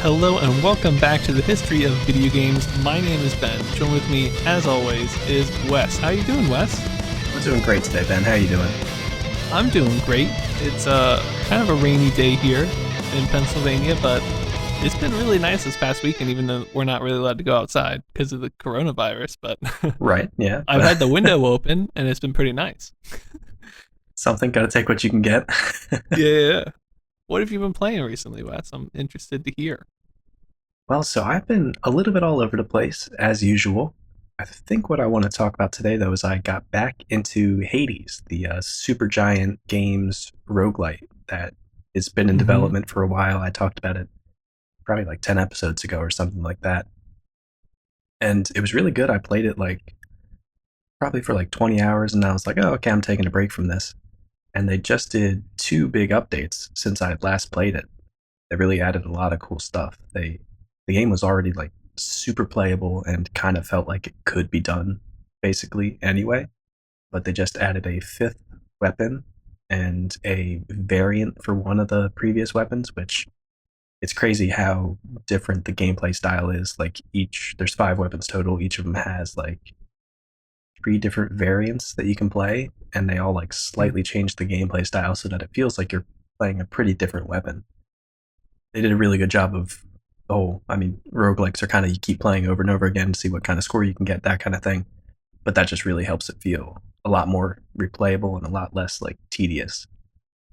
Hello and welcome back to the history of video games. My name is Ben. Join with me, as always, is Wes. How you doing, Wes? I'm doing great today, Ben. How are you doing? I'm doing great. It's kind of a rainy day here in Pennsylvania, but it's been really nice this past weekend, even though we're not really allowed to go outside because of the coronavirus. But Right, yeah. I've had the window open, and it's been pretty nice. Something, gotta take what you can get. Yeah. What have you been playing recently, Wes? I'm interested to hear. Well, so I've been a little bit all over the place, as usual. I think what I want to talk about today, though, is I got back into Hades, the super giant games roguelite that has been in Mm-hmm. development for a while. I talked about it probably like 10 episodes ago or something like that. And it was really good. I played it like probably for like 20 hours, and I was like, oh, okay, I'm taking a break from this. And they just did two big updates since I had last played it. They really added a lot of cool stuff. The game was already like super playable and kind of felt like it could be done basically anyway, but they just added a fifth weapon and a variant for one of the previous weapons, which it's crazy how different the gameplay style is. Like there's five weapons total. Each of them has like three different variants that you can play, and they all like slightly change the gameplay style so that it feels like you're playing a pretty different weapon. They did a really good job of, roguelikes are kind of, you keep playing over and over again to see what kind of score you can get, that kind of thing. But that just really helps it feel a lot more replayable and a lot less like tedious.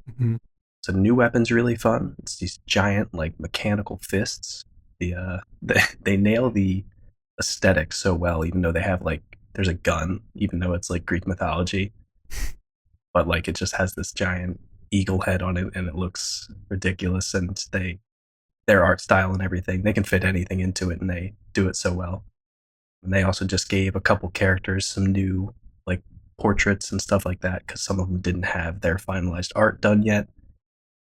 Mm-hmm. So new weapons really fun. It's these giant like mechanical fists. They nail the aesthetic so well, even though they have like there's a gun, even though it's like Greek mythology, but like it just has this giant eagle head on it and it looks ridiculous. And their art style and everything, they can fit anything into it and they do it so well. And they also just gave a couple characters some new like portraits and stuff like that because some of them didn't have their finalized art done yet.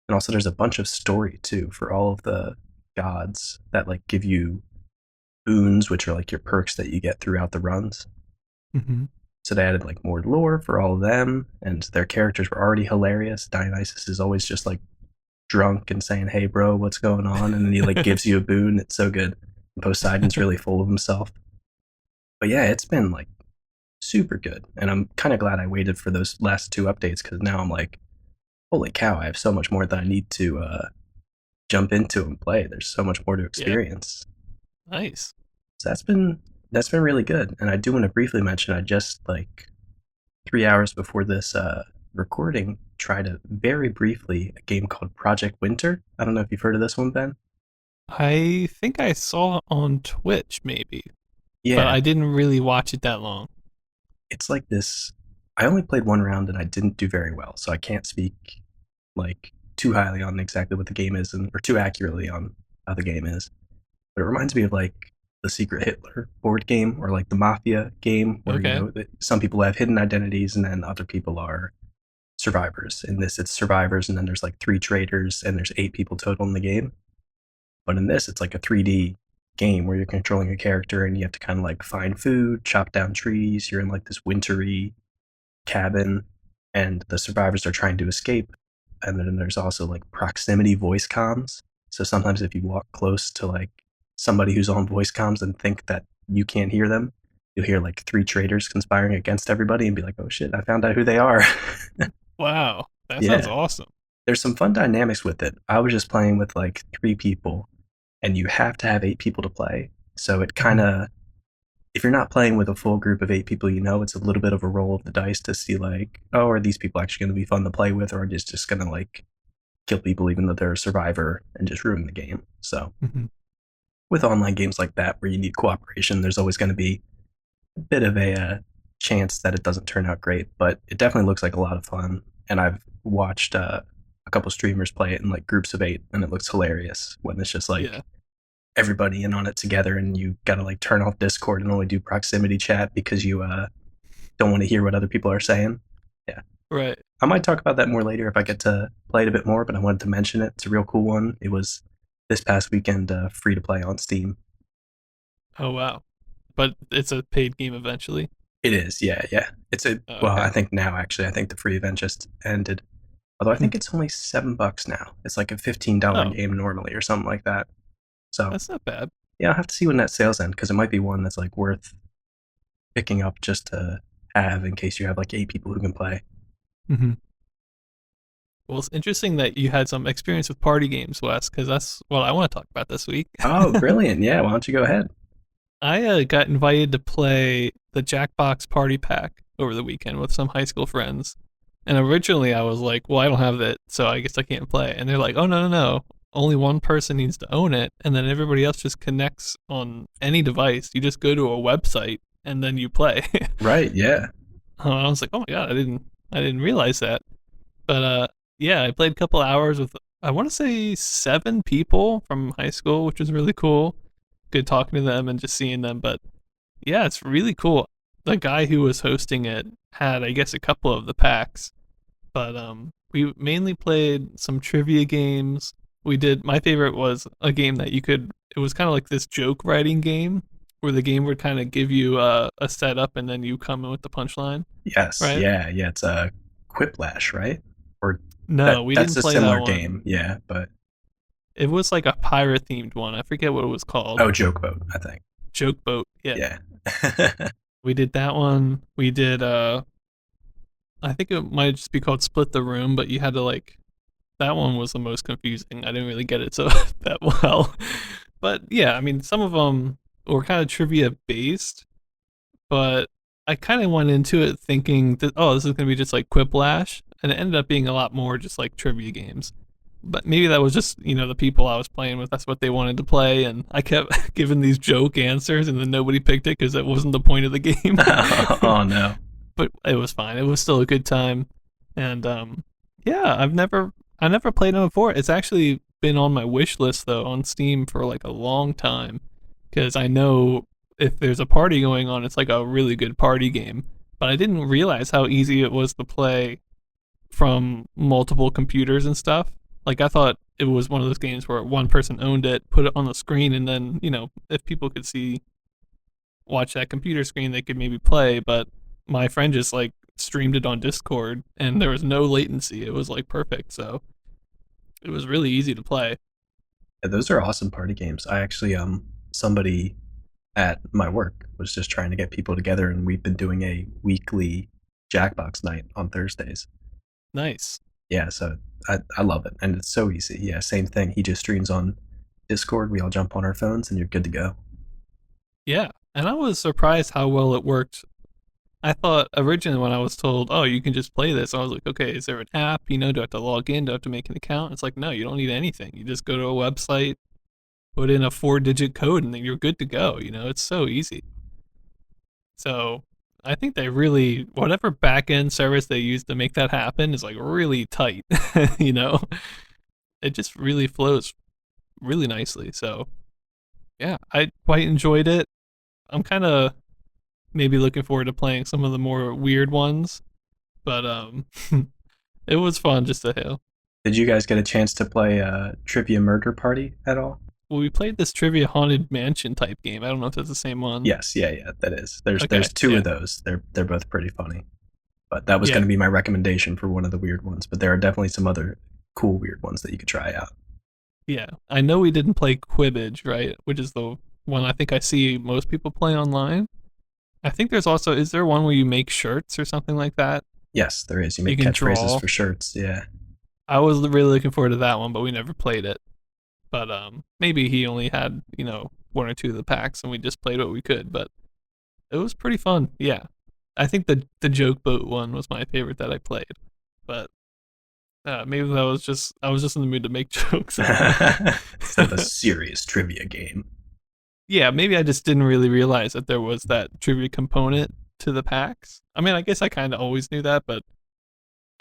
And also there's a bunch of story too for all of the gods that like give you boons, which are like your perks that you get throughout the runs. Mm-hmm. So they added like more lore for all of them, and their characters were already hilarious. Dionysus is always just like drunk and saying, "Hey, bro, what's going on?" And then he like gives you a boon. It's so good. And Poseidon's really full of himself. But yeah, it's been like super good, and I'm kind of glad I waited for those last two updates because now I'm like, holy cow, I have so much more that I need to jump into and play. There's so much more to Yeah. experience. Nice. So that's been really good. And I do want to briefly mention I just like 3 hours before this recording tried a very briefly a game called Project Winter. I don't know if you've heard of this one, Ben. I think I saw it on Twitch, maybe, but Yeah, I didn't really watch it that long. it's like this. I only played one round and I didn't do very well, so I can't speak like too highly on exactly what the game is or too accurately on how the game is. But it reminds me of like the Secret Hitler board game or like the Mafia game, where Okay. some people have hidden identities and then other people are survivors. In this, it's survivors, and then there's like three traitors, and there's eight people total in the game. But in this, it's like a 3D game where you're controlling a character and you have to kind of like find food, chop down trees. You're in like this wintry cabin, and the survivors are trying to escape. And then there's also like proximity voice comms. So sometimes if you walk close to like somebody who's on voice comms and think that you can't hear them, you'll hear like three traitors conspiring against everybody and be like, oh shit, I found out who they are. Wow. That sounds Yeah. awesome. There's some fun dynamics with it. I was just playing with like three people, and you have to have eight people to play. So it kind Mhm. of, if you're not playing with a full group of eight people, it's a little bit of a roll of the dice to see like, oh, are these people actually going to be fun to play with, or are just going to like kill people even though they're a survivor and just ruin the game. So Mhm. with online games like that where you need cooperation, there's always going to be a bit of a chance that it doesn't turn out great, but it definitely looks like a lot of fun. And I've watched a couple streamers play it in like groups of eight, and it looks hilarious when it's just like Yeah. everybody in on it together, and you got to like turn off Discord and only do proximity chat because you don't want to hear what other people are saying. Yeah, Right. I might talk about that more later if I get to play it a bit more, but I wanted to mention it. It's a real cool one. It was this past weekend free to play on Steam. Oh wow. But it's a paid game eventually. It is, yeah, yeah. Oh, Well, I okay. think now actually, I think the free event just ended. Although I think it's only $7 now. It's like a $15 Oh. game normally or something like that. So That's not bad. yeah, I'll have to see when that sales end because it might be one that's like worth picking up just to have in case you have like 8 people who can play. Hmm. Well, it's interesting that you had some experience with party games, Wes, because that's what I want to talk about this week. Oh, brilliant! Yeah, why don't you go ahead? I got invited to play the Jackbox Party Pack over the weekend with some high school friends. And originally I was like, well, I don't have it, so I guess I can't play. And they're like, oh, no, no, no. Only one person needs to own it. And then everybody else just connects on any device. You just go to a website and then you play. Right? Yeah. I was like, oh my God, I didn't realize that. But yeah, I played a couple hours with, I want to say 7 people from high school, which was really cool. Good talking to them and just seeing them. But yeah, it's really cool. The guy who was hosting it had, I guess, a couple of the packs, but we mainly played some trivia games. We did. My favorite was a game that you could. It was kind of like this joke writing game where the game would kind of give you a setup and then you come in with the punchline, Yes. right? Yeah. Yeah. It's a Quiplash, right? Or No, we that's didn't a play that similar one. game. Yeah, but It was like a pirate themed one. I forget what it was called. oh, Joke Boat, I think. Joke boat. Yeah, Yeah. we did that one. We did. I think it might just be called Split the Room, but you had to like that one was the most confusing. I didn't really get it so that well. But yeah, I mean, some of them were kind of trivia based, but I kind of went into it thinking that, oh, this is going to be just like Quiplash. And it ended up being a lot more just like trivia games. But maybe that was just, the people I was playing with, that's what they wanted to play. And I kept giving these joke answers, and then nobody picked it because that wasn't the point of the game. Oh no. But it was fine. It was still a good time. And yeah, I never played it before. It's actually been on my wish list though on Steam for like a long time because I know if there's a party going on, it's like a really good party game. But I didn't realize how easy it was to play from multiple computers and stuff. Like I thought it was one of those games where one person owned it, put it on the screen, and then if people could watch that computer screen, they could maybe play. But my friend just like streamed it on Discord, and there was no latency. It was like perfect, so it was really easy to play. Yeah, those are awesome party games. I actually somebody at my work was just trying to get people together, and we've been doing a weekly Jackbox night on Thursdays. Nice. Yeah, so I love it, and it's so easy. Yeah, same thing. He just streams on Discord. We all jump on our phones, and you're good to go. Yeah, and I was surprised how well it worked. I thought originally when I was told, "Oh, you can just play this," I was like, "Okay, is there an app? Do I have to log in? Do I have to make an account?" It's like, no, you don't need anything. You just go to a website, put in a 4-digit code, and then you're good to go. It's so easy. So I think they really, whatever backend service they use to make that happen is like really tight. you know, it just really flows really nicely. So yeah, I quite enjoyed it. I'm kind of maybe looking forward to playing some of the more weird ones, but it was fun just to hell. Did you guys get a chance to play Trivia Murder Party at all? Well, we played this trivia haunted mansion type game. I don't know if that's the same one. Yes, yeah, yeah, that is. There's Okay, two yeah, of those. They're both pretty funny. But that was going yeah, to be my recommendation for one of the weird ones. But there are definitely some other cool weird ones that you could try out. yeah. I know we didn't play Quibbage, right? Which is the one I think I see most people play online. I think there's also, is there one where you make shirts or something like that? Yes, there is. You You make can catchphrases draw. for shirts. Yeah. I was really looking forward to that one, but we never played it. But maybe he only had, one or two of the packs and we just played what we could, but it was pretty fun. Yeah. I think the joke boat one was my favorite that I played. But maybe that was just I was just in the mood to make jokes. I don't Instead of a know. serious trivia game. Yeah, maybe I just didn't really realize that there was that trivia component to the packs. I mean, I guess I kind of always knew that, but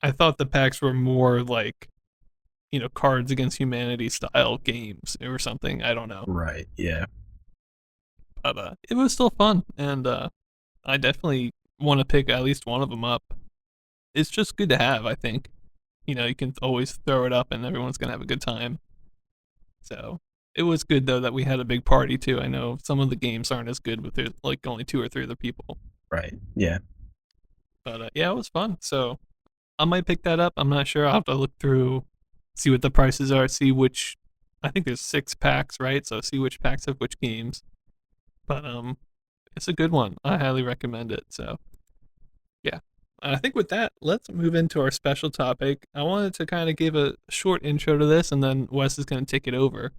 I thought the packs were more like, Cards Against Humanity style games or something. I don't know. Right. Yeah. But it was still fun, and I definitely want to pick at least one of them up. It's just good to have, I think. You can always throw it up and everyone's going to have a good time. So it was good, though, that we had a big party, too. I know some of the games aren't as good with there's like only two or three other people. Right. Yeah. But yeah, it was fun. So I might pick that up. I'm not sure. I'll have to look through, see what the prices are, see which I think there's 6 packs, right? So see which packs have which games. But it's a good one. I highly recommend it. So yeah. I think with that, let's move into our special topic. I wanted to kind of give a short intro to this, and then Wes is going to take it over.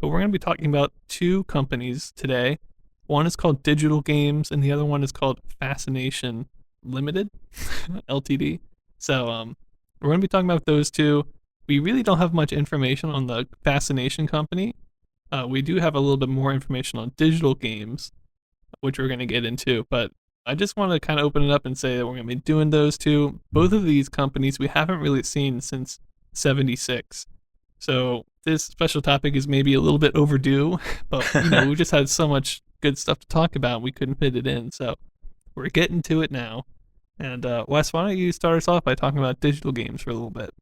But we're going to be talking about 2 companies today. One is called Digital Games, and the other one is called Fascination Limited, LTD. So we're going to be talking about those two. We really don't have much information on the Fascination company. We do have a little bit more information on Digital Games, which we're going to get into. But I just want to kind of open it up and say that we're going to be doing those two. Both of these companies we haven't really seen since '76. So this special topic is maybe a little bit overdue, but we just had so much good stuff to talk about, we couldn't fit it in. So we're getting to it now. And Wes, why don't you start us off by talking about Digital Games for a little bit?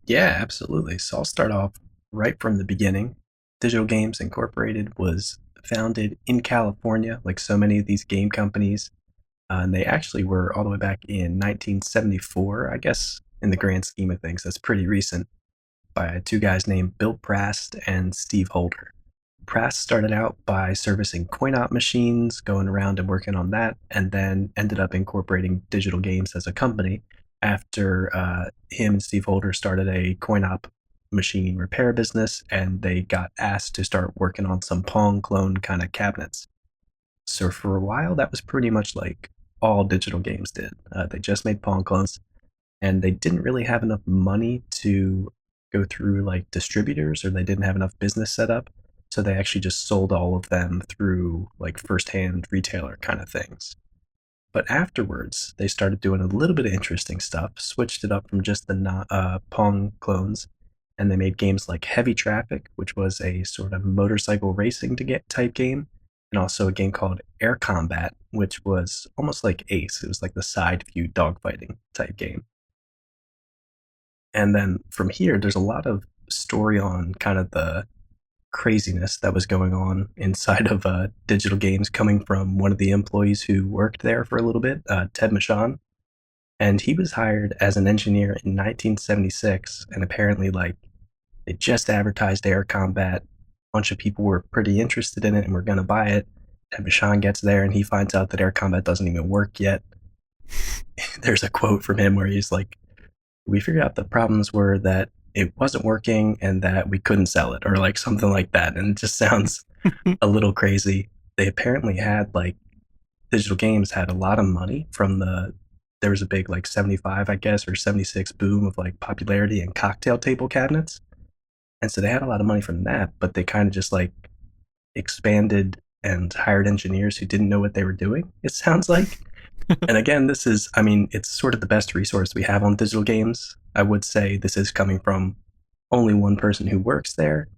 Yeah, absolutely. So I'll start off right from the beginning. Digital Games Incorporated was founded in California, like so many of these game companies. And they actually were all the way back in 1974, I guess, in the grand scheme of things. That's pretty recent, by 2 guys named Bill Prast and Steve Holder. Prast started out by servicing coin-op machines, going around and working on that, and then ended up incorporating Digital Games as a company after him and Steve Holder started a coin-op machine repair business, and they got asked to start working on some Pong clone kind of cabinets. So for a while, that was pretty much like all Digital Games did. They just made Pong clones, and they didn't really have enough money to go through like distributors, or they didn't have enough business set up. So they actually just sold all of them through like first-hand retailer kind of things. But afterwards, they started doing a little bit of interesting stuff, switched it up from just the Pong clones, and they made games like Heavy Traffic, which was a sort of motorcycle racing to get type game, and also a game called Air Combat, which was almost like Ace. It was like the side view dogfighting type game. And then from here, there's a lot of story on kind of the craziness that was going on inside of Digital Games, coming from one of the employees who worked there for a little bit, Ted Michon. And he was hired as an engineer in 1976, and apparently, like, they just advertised Air Combat. A bunch of people were pretty interested in it and were going to buy it. Ted Michon gets there and he finds out that Air Combat doesn't even work yet. There's a quote from him where he's like, "We figured out the problems were that it wasn't working and that we couldn't sell it," or like something like that. And it just sounds a little crazy. They apparently had like Digital Games had a lot of money from there was a big like 75, I guess, or 76 boom of like popularity in cocktail table cabinets. And so they had a lot of money from that, but they kind of just like expanded and hired engineers who didn't know what they were doing, it sounds like. And again, this is, I mean, it's sort of the best resource we have on Digital Games. I would say this is coming from only one person who works there,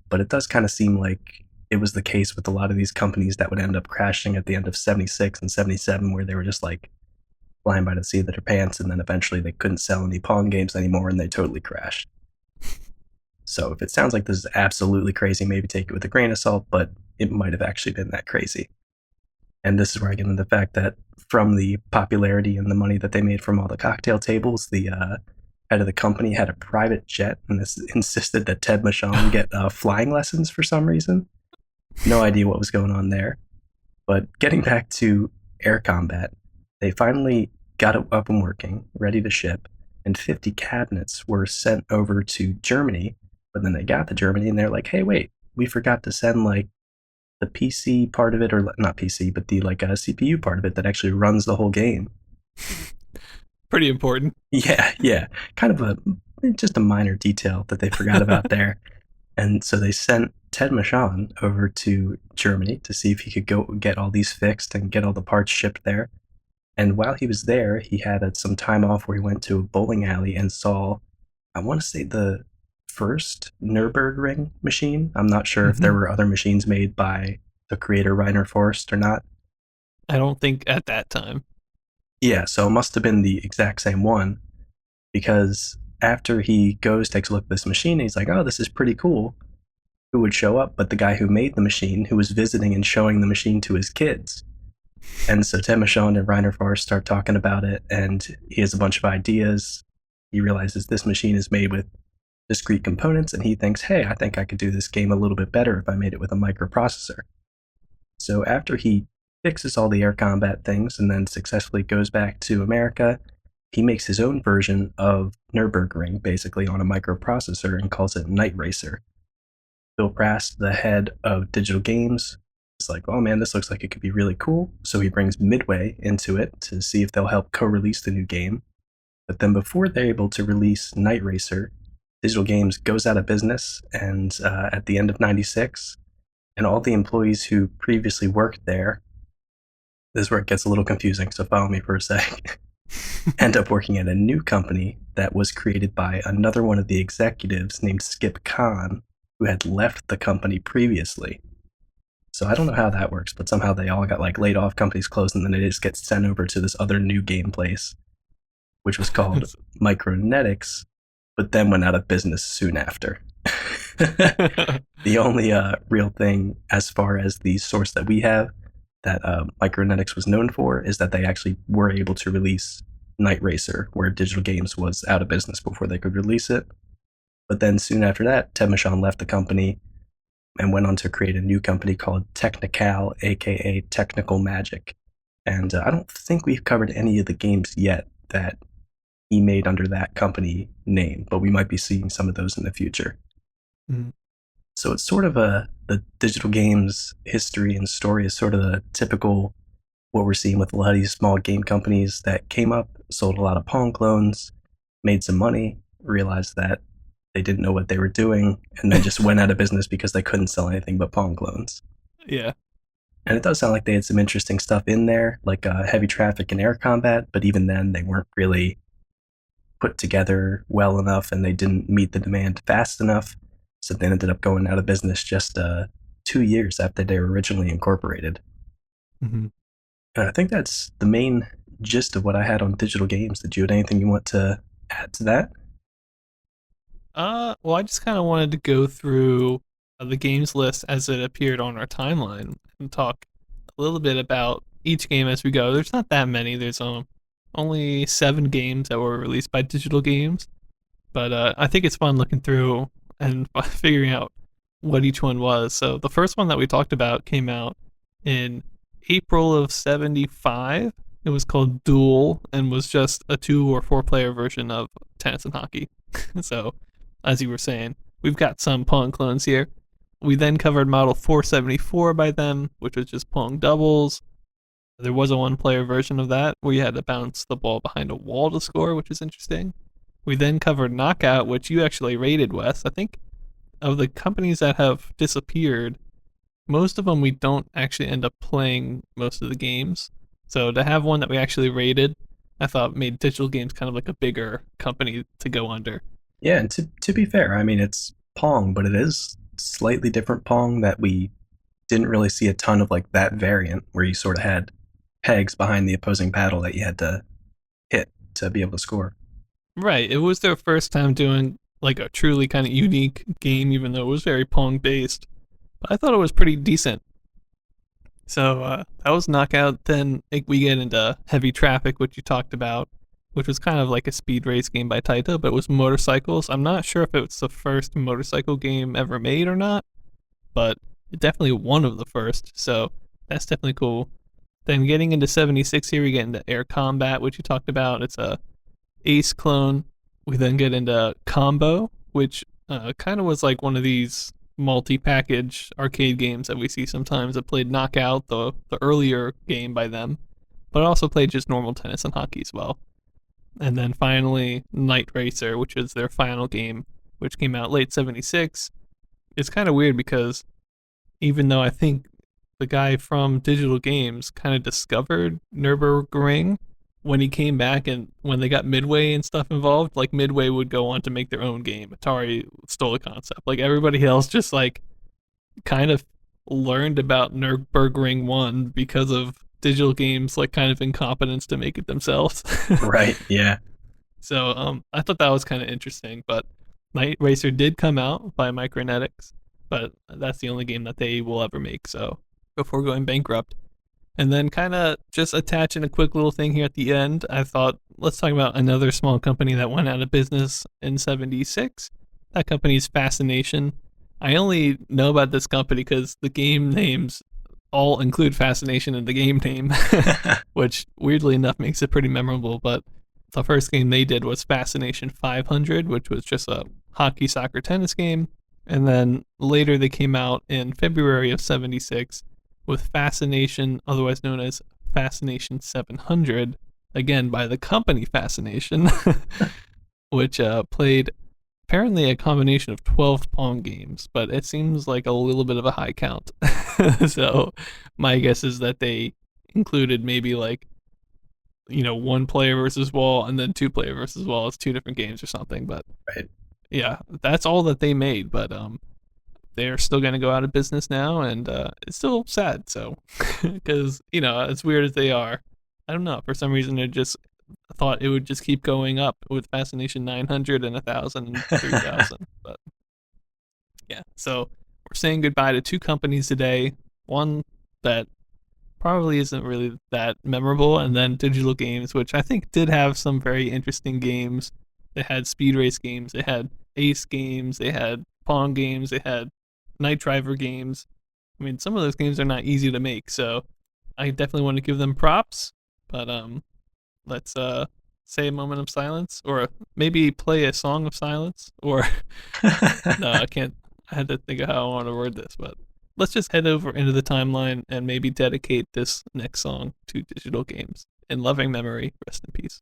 but it does kind of seem like it was the case with a lot of these companies that would end up crashing at the end of 76 and 77, where they were just like flying by the seat of their pants, and then eventually they couldn't sell any Pong games anymore and they totally crashed. So if it sounds like this is absolutely crazy, maybe take it with a grain of salt, but it might have actually been that crazy. And this is where I get into the fact that from the popularity and the money that they made from all the cocktail tables, the head of the company had a private jet and this insisted that Ted Michon get flying lessons for some reason. No idea what was going on there. But getting back to Air Combat, they finally got it up and working, ready to ship, and 50 cabinets were sent over to Germany. But then they got to Germany and they're like, "Hey, wait, we forgot to send like the PC part of it, or not PC, but the like CPU part of it that actually runs the whole game." Pretty important. Yeah, kind of just a minor detail that they forgot about there. And so they sent Ted Michon over to Germany to see if he could go get all these fixed and get all the parts shipped there. And while he was there, he had some time off where he went to a bowling alley and saw, I want to say, the first Nürburgring machine. I'm not sure if there were other machines made by the creator Rainer Forst or not. I don't think at that time. Yeah, so it must have been the exact same one, because after he goes, takes a look at this machine, and he's like, "Oh, this is pretty cool." Who would show up but the guy who made the machine, who was visiting and showing the machine to his kids. And so Ted Michon and Rainer Forst start talking about it, and he has a bunch of ideas. He realizes this machine is made with discrete components, and he thinks, hey, I think I could do this game a little bit better if I made it with a microprocessor. So after he fixes all the air combat things and then successfully goes back to America, he makes his own version of Nürburgring, basically on a microprocessor, and calls it Night Racer. Bill Prass, the head of digital games, is like, oh man, this looks like it could be really cool. So he brings Midway into it to see if they'll help co-release the new game. But then before they're able to release Night Racer, Digital Games goes out of business, and at the end of '96, and all the employees who previously worked there, this is where it gets a little confusing, so follow me for a sec, end up working at a new company that was created by another one of the executives named Skip Khan, who had left the company previously. So I don't know how that works, but somehow they all got like laid off, companies closed, and then they just get sent over to this other new game place, which was called Micronetics, but then went out of business soon after. The only real thing as far as the source that we have that Micronetics was known for is that they actually were able to release Night Racer, where Digital Games was out of business before they could release it. But then soon after that, Ted Michon left the company and went on to create a new company called Technical, aka Technical Magic. And I don't think we've covered any of the games yet that he made under that company name, but we might be seeing some of those in the future. Mm. So it's sort of the digital games history and story is sort of the typical what we're seeing with a lot of these small game companies that came up, sold a lot of Pong clones, made some money, realized that they didn't know what they were doing, and then just went out of business because they couldn't sell anything but Pong clones. Yeah. And it does sound like they had some interesting stuff in there, like heavy traffic and air combat, but even then they weren't really put together well enough and they didn't meet the demand fast enough. So they ended up going out of business just 2 years after they were originally incorporated. Mm-hmm. And I think that's the main gist of what I had on digital games. Did you have anything you want to add to that? Well, I just kind of wanted to go through the games list as it appeared on our timeline and talk a little bit about each game as we go. There's not that many. There's only 7 games that were released by Digital Games, but I think it's fun looking through and figuring out what each one was. So the first one that we talked about came out in April of '75. It was called Duel and was just a 2 or 4 player version of tennis and hockey. So, as you were saying, we've got some Pong clones here. We then covered Model 474 by them, which was just Pong doubles. There was a 1 player version of that where you had to bounce the ball behind a wall to score, which is interesting. We then covered Knockout, which you actually rated, Wes. I think of the companies that have disappeared, most of them we don't actually end up playing most of the games. So to have one that we actually rated, I thought made Digital Games kind of like a bigger company to go under. Yeah, and to be fair, I mean, it's Pong, but it is slightly different Pong that we didn't really see a ton of like that variant where you sort of had pegs behind the opposing paddle that you had to hit to be able to score. Right. It was their first time doing like a truly kind of unique game, even though it was very Pong based. But I thought it was pretty decent. So that was Knockout. Then we get into Heavy Traffic, which you talked about, which was kind of like a speed race game by Taito, but it was motorcycles. I'm not sure if it was the first motorcycle game ever made or not, but definitely one of the first. So that's definitely cool. Then getting into '76 here, we get into Air Combat, which you talked about. It's a Ace clone. We then get into Combo, which kind of was like one of these multi-package arcade games that we see sometimes. That played Knockout, the earlier game by them, but also played just normal tennis and hockey as well. And then finally, Night Racer, which is their final game, which came out late '76. It's kind of weird because even though I think the guy from Digital Games kind of discovered Nürburgring, when he came back and when they got Midway and stuff involved, like Midway would go on to make their own game. Atari stole the concept. Like everybody else just like kind of learned about Nürburgring 1 because of Digital Games like kind of incompetence to make it themselves. Right, yeah. So I thought that was kind of interesting. But Night Racer did come out by Micronetics, but that's the only game that they will ever make. So before going bankrupt. And then kind of just attaching a quick little thing here at the end, I thought let's talk about another small company that went out of business in '76. That company's Fascination. I only know about this company because the game names all include Fascination in the game name, which weirdly enough makes it pretty memorable. But the first game they did was Fascination 500, which was just a hockey, soccer, tennis game. And then later they came out in February of 76 with Fascination, otherwise known as Fascination 700, again by the company Fascination, which played apparently a combination of 12 Pong games, but it seems like a little bit of a high count. So my guess is that they included maybe like, one player versus wall and then two player versus wall. It's two different games or something. But Right. yeah, that's all that they made. But they're still going to go out of business now, and it's still sad. So, because as weird as they are, I don't know. For some reason, it just thought it would just keep going up with Fascination 900 and 1,000 and 3,000. But yeah, so we're saying goodbye to two companies today. One that probably isn't really that memorable, and then Digital Games, which I think did have some very interesting games. They had speed race games, they had ace games, they had Pong games, they had Night Driver games. I mean, some of those games are not easy to make, so I definitely want to give them props. But let's say a moment of silence, or maybe play a song of silence, or no, I can't. I had to think of how I want to word this, but let's just head over into the timeline and maybe dedicate this next song to Digital Games. In loving memory, rest in peace.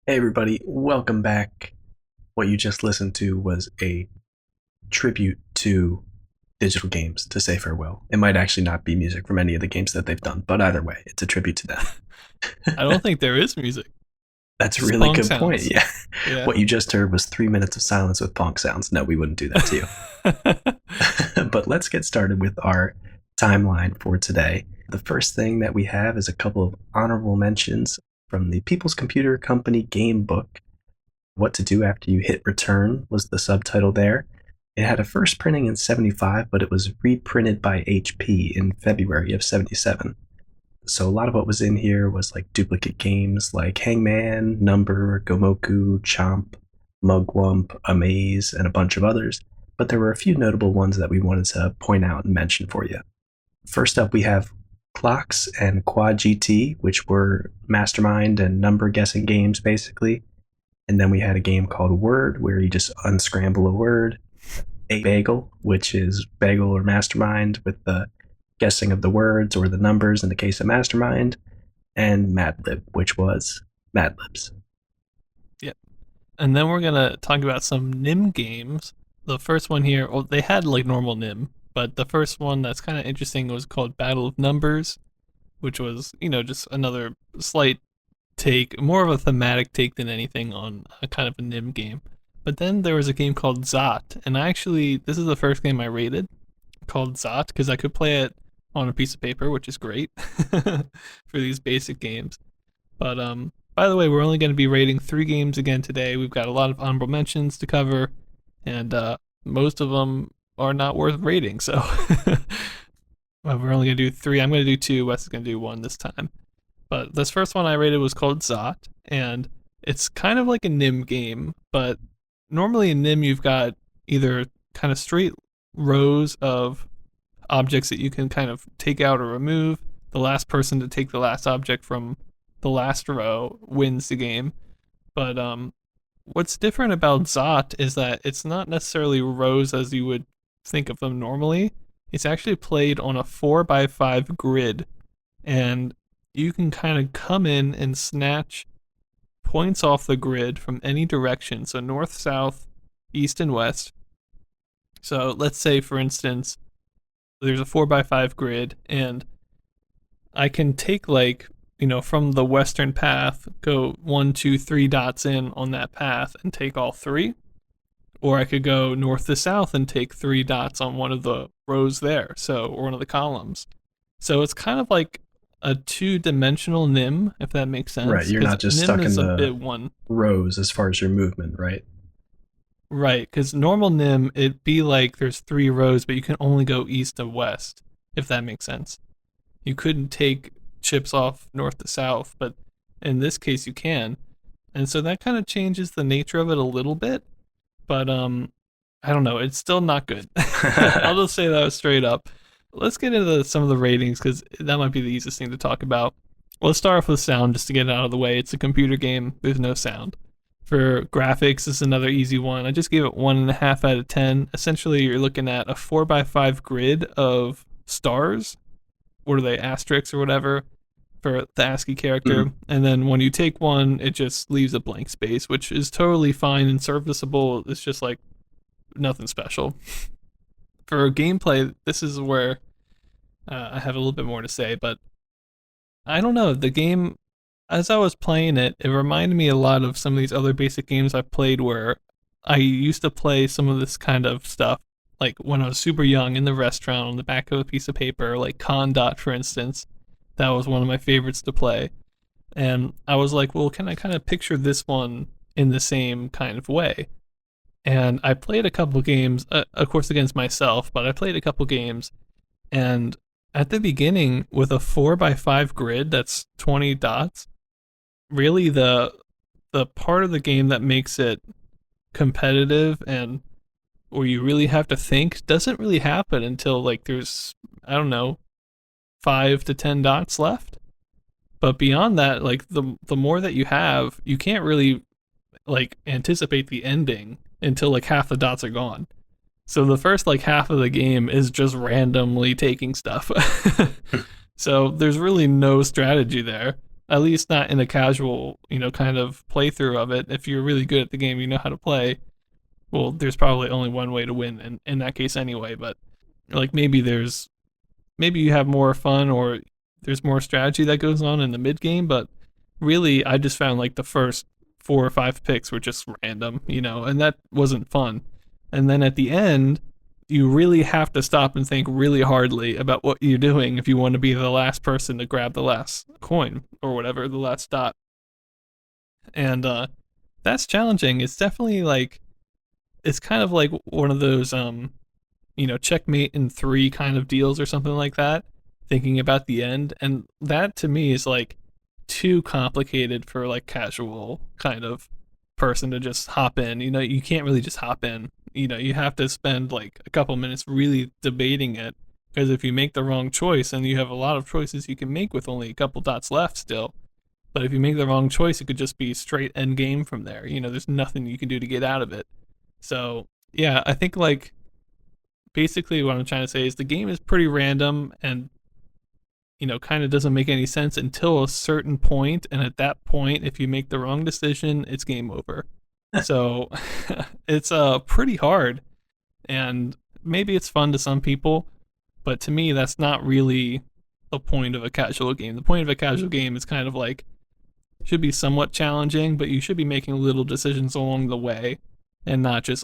Hey everybody, welcome back. What you just listened to was a tribute to Digital Games, to say farewell. It might actually not be music from any of the games that they've done, but either way, it's a tribute to them. I don't think there is music. That's a Just really Pong good point. sounds. Yeah. Yeah. What you just heard was 3 minutes of silence with Pong sounds. No, we wouldn't do that to you. But let's get started with our timeline for today. The first thing that we have is a couple of honorable mentions from the People's Computer Company game book. What to Do After You Hit Return was the subtitle there. It had a first printing in 75, but it was reprinted by HP in February of 77. So a lot of what was in here was like duplicate games like Hangman, Number, Gomoku, Chomp, Mugwump, Amaze, and a bunch of others. But there were a few notable ones that we wanted to point out and mention for you. First up, we have Clocks and Quad GT, which were mastermind and number guessing games, basically. And then we had a game called Word, where you just unscramble a word. A Bagel, which is Bagel or Mastermind with the guessing of the words or the numbers in the case of Mastermind. And Mad Lib, which was Mad Libs. Yep. And then we're going to talk about some NIM games. The first one here, well, they had like normal NIM, but the first one that's kind of interesting was called Battle of Numbers, which was, just another slight take, more of a thematic take than anything on a kind of a NIM game. But then there was a game called Zot, and this is the first game I rated called Zot because I could play it on a piece of paper, which is great for these basic games. But by the way, we're only going to be rating 3 games again today. We've got a lot of honorable mentions to cover, and most of them are not worth rating. So well, we're only going to do 3. I'm going to do 2. Wes is going to do 1 this time. But this first one I rated was called Zot, and it's kind of like a NIM game, but normally in NIM you've got either kind of straight rows of objects that you can kind of take out or remove. The last person to take the last object from the last row wins the game. But what's different about Zot is that it's not necessarily rows as you would think of them normally. It's actually played on a 4x5 grid, and you can kind of come in and snatch points off the grid from any direction. So north, south, east, and west. So let's say, for instance, there's a 4x5 grid, and I can take like, from the western path, go 1, 2, 3 dots in on that path and take all three, or I could go north to south and take 3 dots on one of the rows there, so or one of the columns. So it's kind of like a two-dimensional nim, if that makes Right. sense, You're because not just nim stuck in is a the bit one. rows as far as your movement, right? Right, because normal nim, it'd be like there's 3 rows, but you can only go east to west, if that makes sense. You couldn't take chips off north to south, but in this case you can. And so that kind of changes the nature of it a little bit, but I don't know, it's still not good. I'll just say that straight up. Let's get into some of the ratings cuz that might be the easiest thing to talk about. Let's start off with sound just to get it out of the way. It's a computer game. There's no sound. For graphics, this is another easy one. I just gave it 1.5 out of 10. Essentially, you're looking at a 4x5 grid of stars. What are they, asterisks or whatever, for the ASCII character. Mhm. And then when you take one, it just leaves a blank space, which is totally fine and serviceable. It's just like nothing special. For gameplay, this is where I have a little bit more to say, but I don't know. The game, as I was playing it, it reminded me a lot of some of these other basic games I've played where I used to play some of this kind of stuff, like when I was super young in the restaurant on the back of a piece of paper, like Condot, for instance. That was one of my favorites to play. And I was like, well, can I kind of picture this one in the same kind of way? And I played a couple games, of course, against myself, but I played a couple games. And at the beginning, with a 4x5 grid that's 20 dots, really the part of the game that makes it competitive and where you really have to think doesn't really happen until like there's, I don't know, 5 to 10 dots left. But beyond that, like the more that you have, you can't really like anticipate the ending until like half the dots are gone. So the first like half of the game is just randomly taking stuff. So there's really no strategy there. At least not in a casual, kind of playthrough of it. If you're really good at the game, you know how to play. Well, there's probably only one way to win in that case anyway, but like maybe you have more fun or there's more strategy that goes on in the mid game, but really I just found like the first 4 or 5 picks were just random, and that wasn't fun. And then at the end, you really have to stop and think really hardly about what you're doing if you want to be the last person to grab the last coin or whatever, the last dot. And that's challenging. It's definitely like it's kind of like one of those checkmate in 3 kind of deals or something like that, thinking about the end. And that to me is like too complicated for like casual kind of person to just hop in. You can't really just hop in. You have to spend like a couple minutes really debating it, because if you make the wrong choice, and you have a lot of choices you can make with only a couple dots left still, but if you make the wrong choice, it could just be straight end game from there. There's nothing you can do to get out of it. So yeah, I think like basically what I'm trying to say is the game is pretty random and kind of doesn't make any sense until a certain point, and at that point, if you make the wrong decision, it's game over. So it's pretty hard, and maybe it's fun to some people, but to me, that's not really the point of a casual game. The point of a casual game is kind of like should be somewhat challenging, but you should be making little decisions along the way, and not just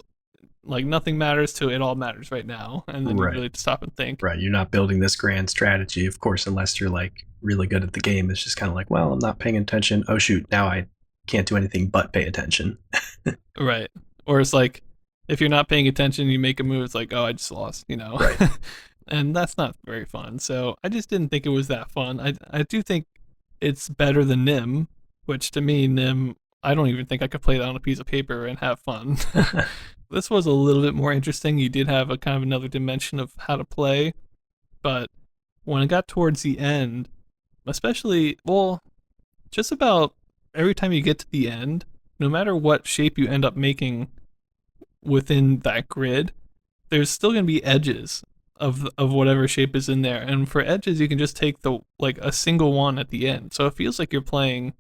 like nothing matters to it all matters right now, and then you Right. really have to stop and think. Right. You're not building this grand strategy, of course, unless you're like really good at the game. It's just kind of like, well, I'm not paying attention. Oh shoot, now I can't do anything but pay attention. Right. Or it's like if you're not paying attention, you make a move. It's like, oh, I just lost. Right. And that's not very fun. So I just didn't think it was that fun. I do think it's better than Nim, which to me, Nim, I don't even think I could play that on a piece of paper and have fun. This was a little bit more interesting. You did have a kind of another dimension of how to play, but when it got towards the end, especially, well, just about every time you get to the end, no matter what shape you end up making within that grid, there's still going to be edges of whatever shape is in there. And for edges, you can just take the like a single one at the end. So it feels like you're playing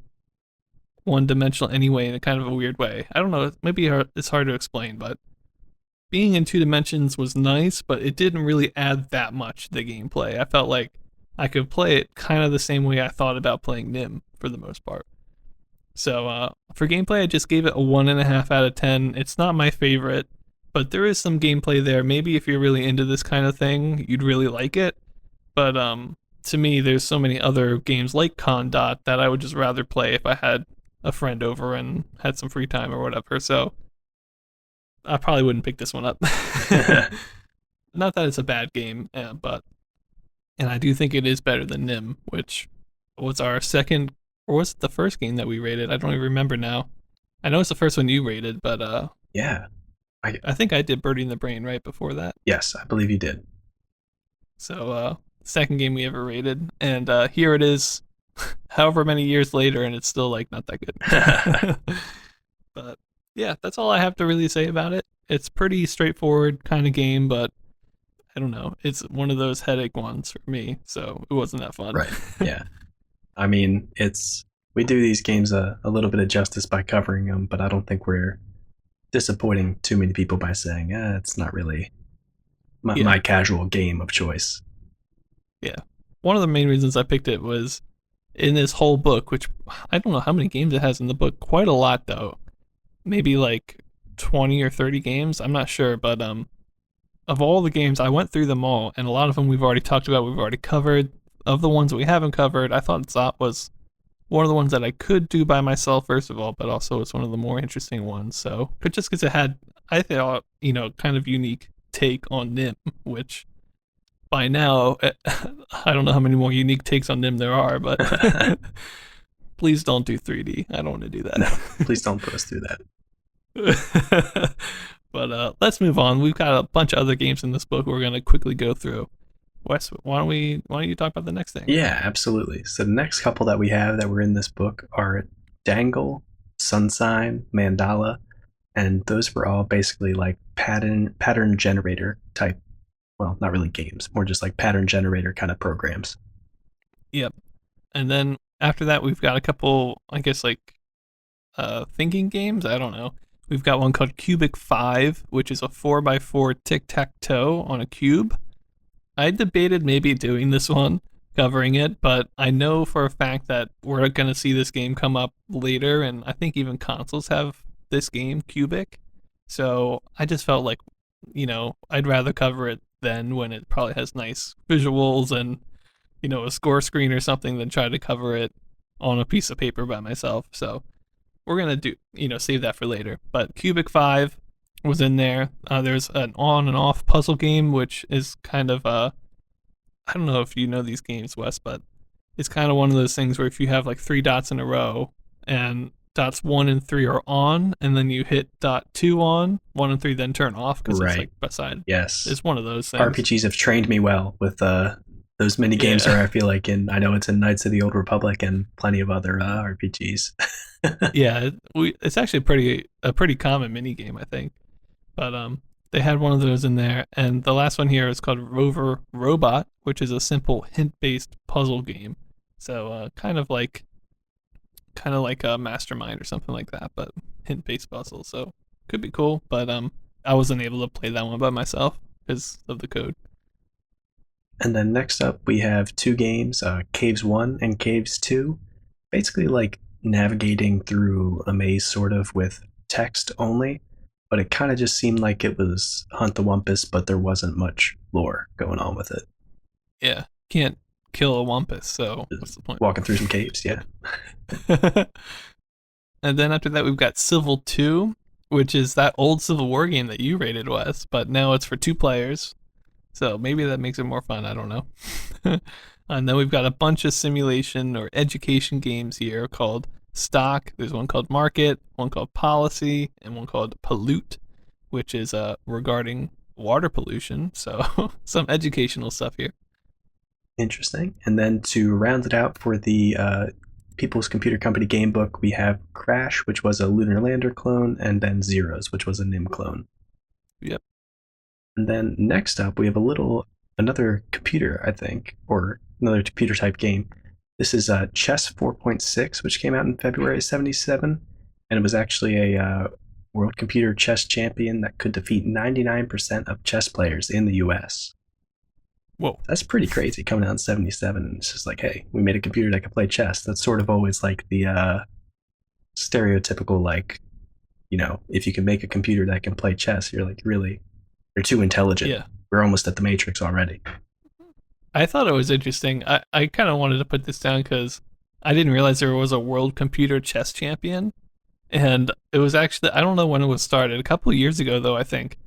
one dimensional anyway in a kind of a weird way. I don't know, maybe it's hard to explain, but being in 2 dimensions was nice, but it didn't really add that much to the gameplay. I felt like I could play it kind of the same way I thought about playing Nim for the most part. So for gameplay, I just gave it a 1.5 out of 10. It's not my favorite, but there is some gameplay there. Maybe if you're really into this kind of thing, you'd really like it. But to me, there's so many other games like Condot that I would just rather play if I had a friend over and had some free time or whatever. So I probably wouldn't pick this one up. Not that it's a bad game, but and I do think it is better than Nim, which was our second, or was it the first game that we rated? I don't even remember now. I know it's the first one you rated, but Yeah. I think I did Birdie in the Brain right before that. Yes, I believe you did. So second game we ever rated, and here it is, however many years later, and it's still like not that good. But yeah, that's all I have to really say about it. It's pretty straightforward kind of game, but I don't know. It's one of those headache ones for me, so it wasn't that fun. Right. Yeah. I mean, it's we do these games a little bit of justice by covering them, but I don't think we're disappointing too many people by saying, it's not really Yeah, my casual game of choice. yeah. One of the main reasons I picked it was in this whole book, which I don't know how many games it has in the book. Quite a lot though. Maybe like 20 or 30 games. I'm not sure, but of all the games, I went through them all, and a lot of them we've already talked about, we've already covered. Of the ones we haven't covered, I thought Zot was one of the ones that I could do by myself, first of all, but also it's one of the more interesting ones. So, but just because it had, I thought, kind of unique take on Nim, which by now, I don't know how many more unique takes on Nim there are, but please don't do 3D. I don't want to do that. No, please don't put us through that. But let's move on. We've got a bunch of other games in this book we're going to quickly go through. Wes, why don't you talk about the next thing? Yeah, absolutely. So the next couple that we have that were in this book are Dangle, Sunsign, Mandala, and those were all basically like pattern generator type. Well, not really games, more just like pattern generator kind of programs. Yep. And then after that, we've got a couple, I guess, like thinking games. I don't know. We've got one called Cubic 5, which is a 4x4 tic tac toe on a cube. I debated maybe doing this one, covering it, but I know for a fact that we're going to see this game come up later, and I think even consoles have this game, Cubic. So I just felt like, I'd rather cover it then when it probably has nice visuals and, a score screen or something than try to cover it on a piece of paper by myself. So we're going to save that for later. But Cubic 5 was in there. There's an on and off puzzle game, which is kind of I don't know if you know these games, Wes, but it's kind of one of those things where if you have like 3 dots in a row and dots 1 and 3 are on, and then you hit dot 2 on, 1 and 3 then turn off because it's like beside. Yes, it's one of those things. RPGs have trained me well with those mini games where I feel like I know it's in Knights of the Old Republic and plenty of other RPGs. Yeah, it's actually a pretty common mini game, I think. But they had one of those in there, and the last one here is called Rover Robot, which is a simple hint-based puzzle game. So kind of like a Mastermind or something like that, but hint-based puzzle. So could be cool, but I wasn't able to play that one by myself because of the code. And then next up, we have 2 games, Caves 1 and Caves 2. Basically like navigating through a maze sort of with text only, but it kind of just seemed like it was Hunt the Wumpus, but there wasn't much lore going on with it. Yeah, can't kill a Wumpus, so what's the point? Walking through some caves, yeah. And then after that, we've got Civil 2, which is that old Civil War game that you rated, Wes, but now it's for 2 players. So maybe that makes it more fun. I don't know. And then we've got a bunch of simulation or education games here called Stock. There's one called Market, one called Policy, and one called Pollute, which is regarding water pollution. So some educational stuff here. Interesting. And then to round it out for the People's Computer Company game book, we have Crash, which was a Lunar Lander clone, and then Zeros, which was a Nim clone. Yep. And then next up, we have another computer, I think, or another computer type game. This is Chess 4.6, which came out in February 1977, and it was actually a world computer chess champion that could defeat 99% of chess players in the US. Whoa. That's pretty crazy coming out in 77. And it's just like, hey, we made a computer that could play chess. That's sort of always like the stereotypical, like, if you can make a computer that can play chess, you're like, really, you're too intelligent. Yeah. We're almost at the Matrix already. I thought it was interesting. I kind of wanted to put this down because I didn't realize there was a world computer chess champion. And it was actually, I don't know when it was started, a couple of years ago, though, I think.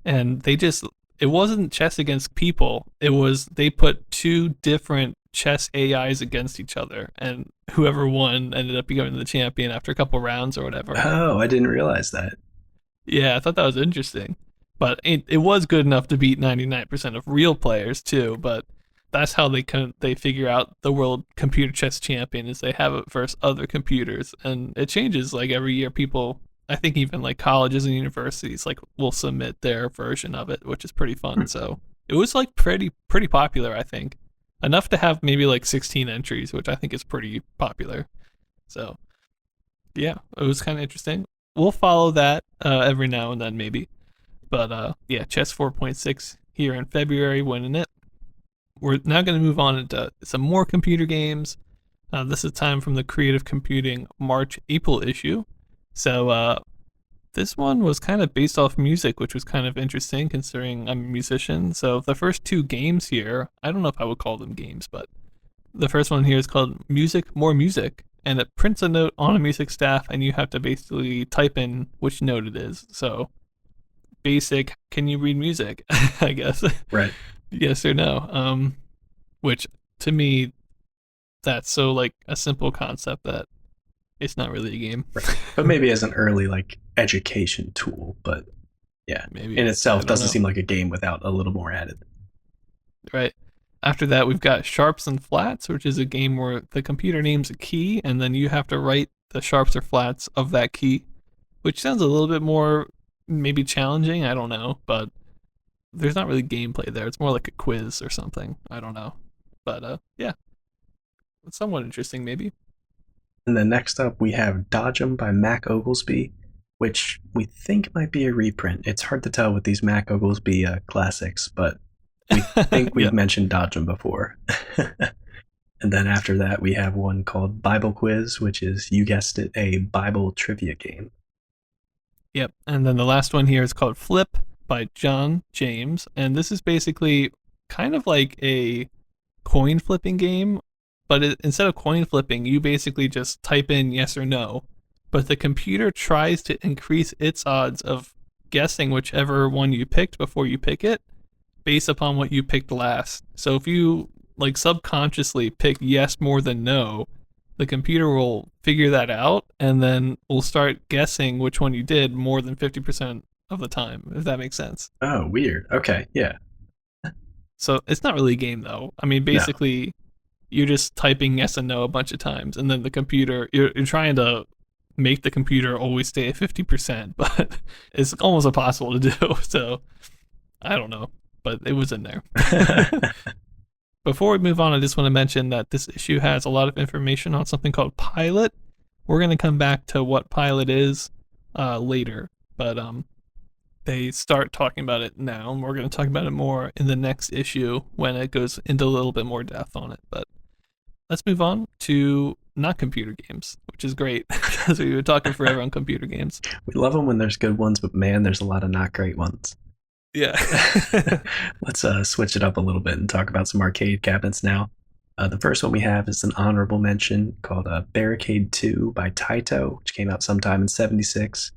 And it wasn't chess against people. It was, they put two different chess AIs against each other. And whoever won ended up becoming the champion after a couple rounds or whatever. Oh, I didn't realize that. Yeah, I thought that was interesting. But it was good enough to beat 99% of real players, too. But that's how they figure out the world computer chess champion is they have it versus other computers, and it changes like every year. People, I think even like colleges and universities like will submit their version of it, which is pretty fun. So it was like pretty popular, I think, enough to have maybe like 16 entries, which I think is pretty popular. So yeah, it was kind of interesting. We'll follow that every now and then maybe, but yeah, chess 4.6 here in February, winning it. We're now going to move on into some more computer games. This is time from the Creative Computing March April issue. So this one was kind of based off music, which was kind of interesting considering I'm a musician. So the first two games here, I don't know if I would call them games, but the first one here is called Music More Music, and it prints a note on a music staff, and you have to basically type in which note it is. So basic, can you read music? I guess. Right. Yes or no. Which to me, that's so like a simple concept that it's not really a game. Right. But maybe as an early like education tool, but yeah, Maybe in I itself don't doesn't know. seem like a game without a little more added. Right. After that, we've got sharps and flats, which is a game where the computer names a key, and then you have to write the sharps or flats of that key, which sounds a little bit more maybe challenging. I don't know, but there's not really gameplay there. It's more like a quiz or something. I don't know, but yeah, it's somewhat interesting maybe. And then next up, we have Dodge 'em by Mac Oglesby, which we think might be a reprint. It's hard to tell with these Mac Oglesby classics, but we think Yeah. we've mentioned Dodge 'em before. And then after that, we have one called Bible Quiz, which is, you guessed it, a Bible trivia game. Yep. And then the last one here is called Flip by John James. And this is basically kind of like a coin flipping game, but instead of coin flipping, you basically just type in yes or no. But the computer tries to increase its odds of guessing whichever one you picked before you pick it based upon what you picked last. So if you like subconsciously pick yes more than no, the computer will figure that out and then will start guessing which one you did more than 50% of the time, if that makes sense. Oh, weird. Okay, yeah. So it's not really a game though. I mean, No. basically, you're just typing yes and no a bunch of times, and then the computer, you're trying to make the computer always stay at 50%, but it's almost impossible to do. So I don't know, but it was in there. Before we move on, I just want to mention that this issue has a lot of information on something called Pilot. We're going to come back to what Pilot is later, but they start talking about it now, and we're going to talk about it more in the next issue when it goes into a little bit more depth on it. But let's move on to not computer games, which is great because we were talking forever on computer games. We love them when there's good ones, but man, there's a lot of not great ones. Yeah. Let's switch it up a little bit and talk about some arcade cabinets now. The first one we have is an honorable mention called Barricade 2 by Taito, which came out sometime in 76.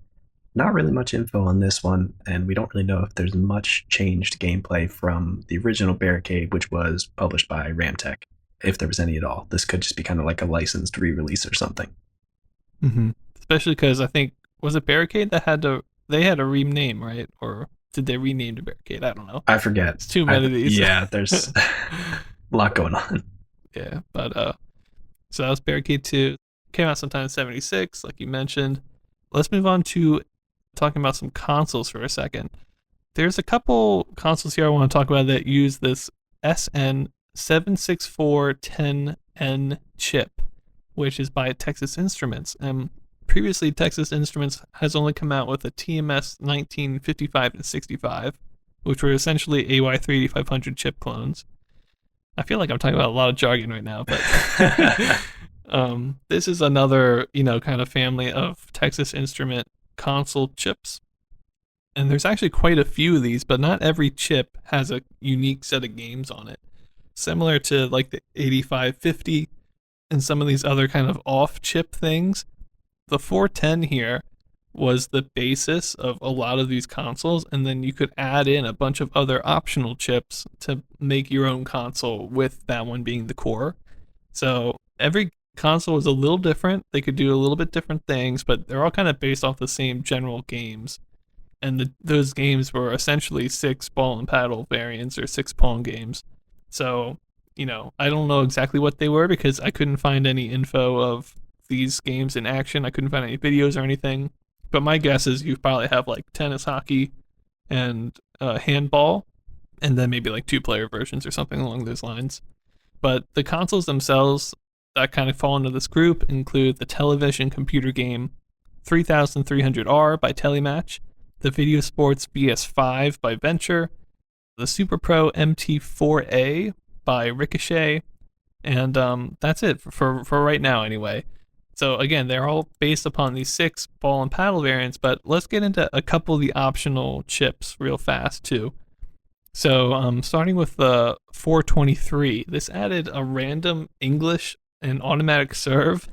Not really much info on this one, and we don't really know if there's much changed gameplay from the original Barricade, which was published by Ramtech, if there was any at all. This could just be kind of like a licensed re-release or something. Mm-hmm. Especially because I think, was it Barricade that they had a rename, right? Or did they rename the Barricade? I don't know. I forget. It's too many of these. Yeah, there's a lot going on. Yeah, but so that was Barricade 2. Came out sometime in 76, like you mentioned. Let's move on to talking about some consoles for a second. There's a couple consoles here I want to talk about that use this SN76410N chip, which is by Texas Instruments. And previously, Texas Instruments has only come out with a TMS 1955 and 65, which were essentially AY38500 chip clones. I feel like I'm talking about a lot of jargon right now, but this is another, kind of family of Texas Instrument console chips. And there's actually quite a few of these, but not every chip has a unique set of games on it. Similar to like the 8550 and some of these other kind of off chip things, the 410 here was the basis of a lot of these consoles, and then you could add in a bunch of other optional chips to make your own console with that one being the core. So every console was a little different. They could do a little bit different things, but they're all kind of based off the same general games. And those games were essentially six ball and paddle variants or six pawn games. So, I don't know exactly what they were because I couldn't find any info of these games in action. I couldn't find any videos or anything. But my guess is you probably have like tennis, hockey, and handball, and then maybe like two-player versions or something along those lines. But the consoles themselves that kind of fall into this group include the television computer game 3300R by Telematch, the Video Sports BS5 by Venture, the Super Pro MT4A by Ricochet, and that's it for right now anyway. So again, they're all based upon these six ball and paddle variants, but let's get into a couple of the optional chips real fast too. So starting with the 423, this added a random English and automatic serve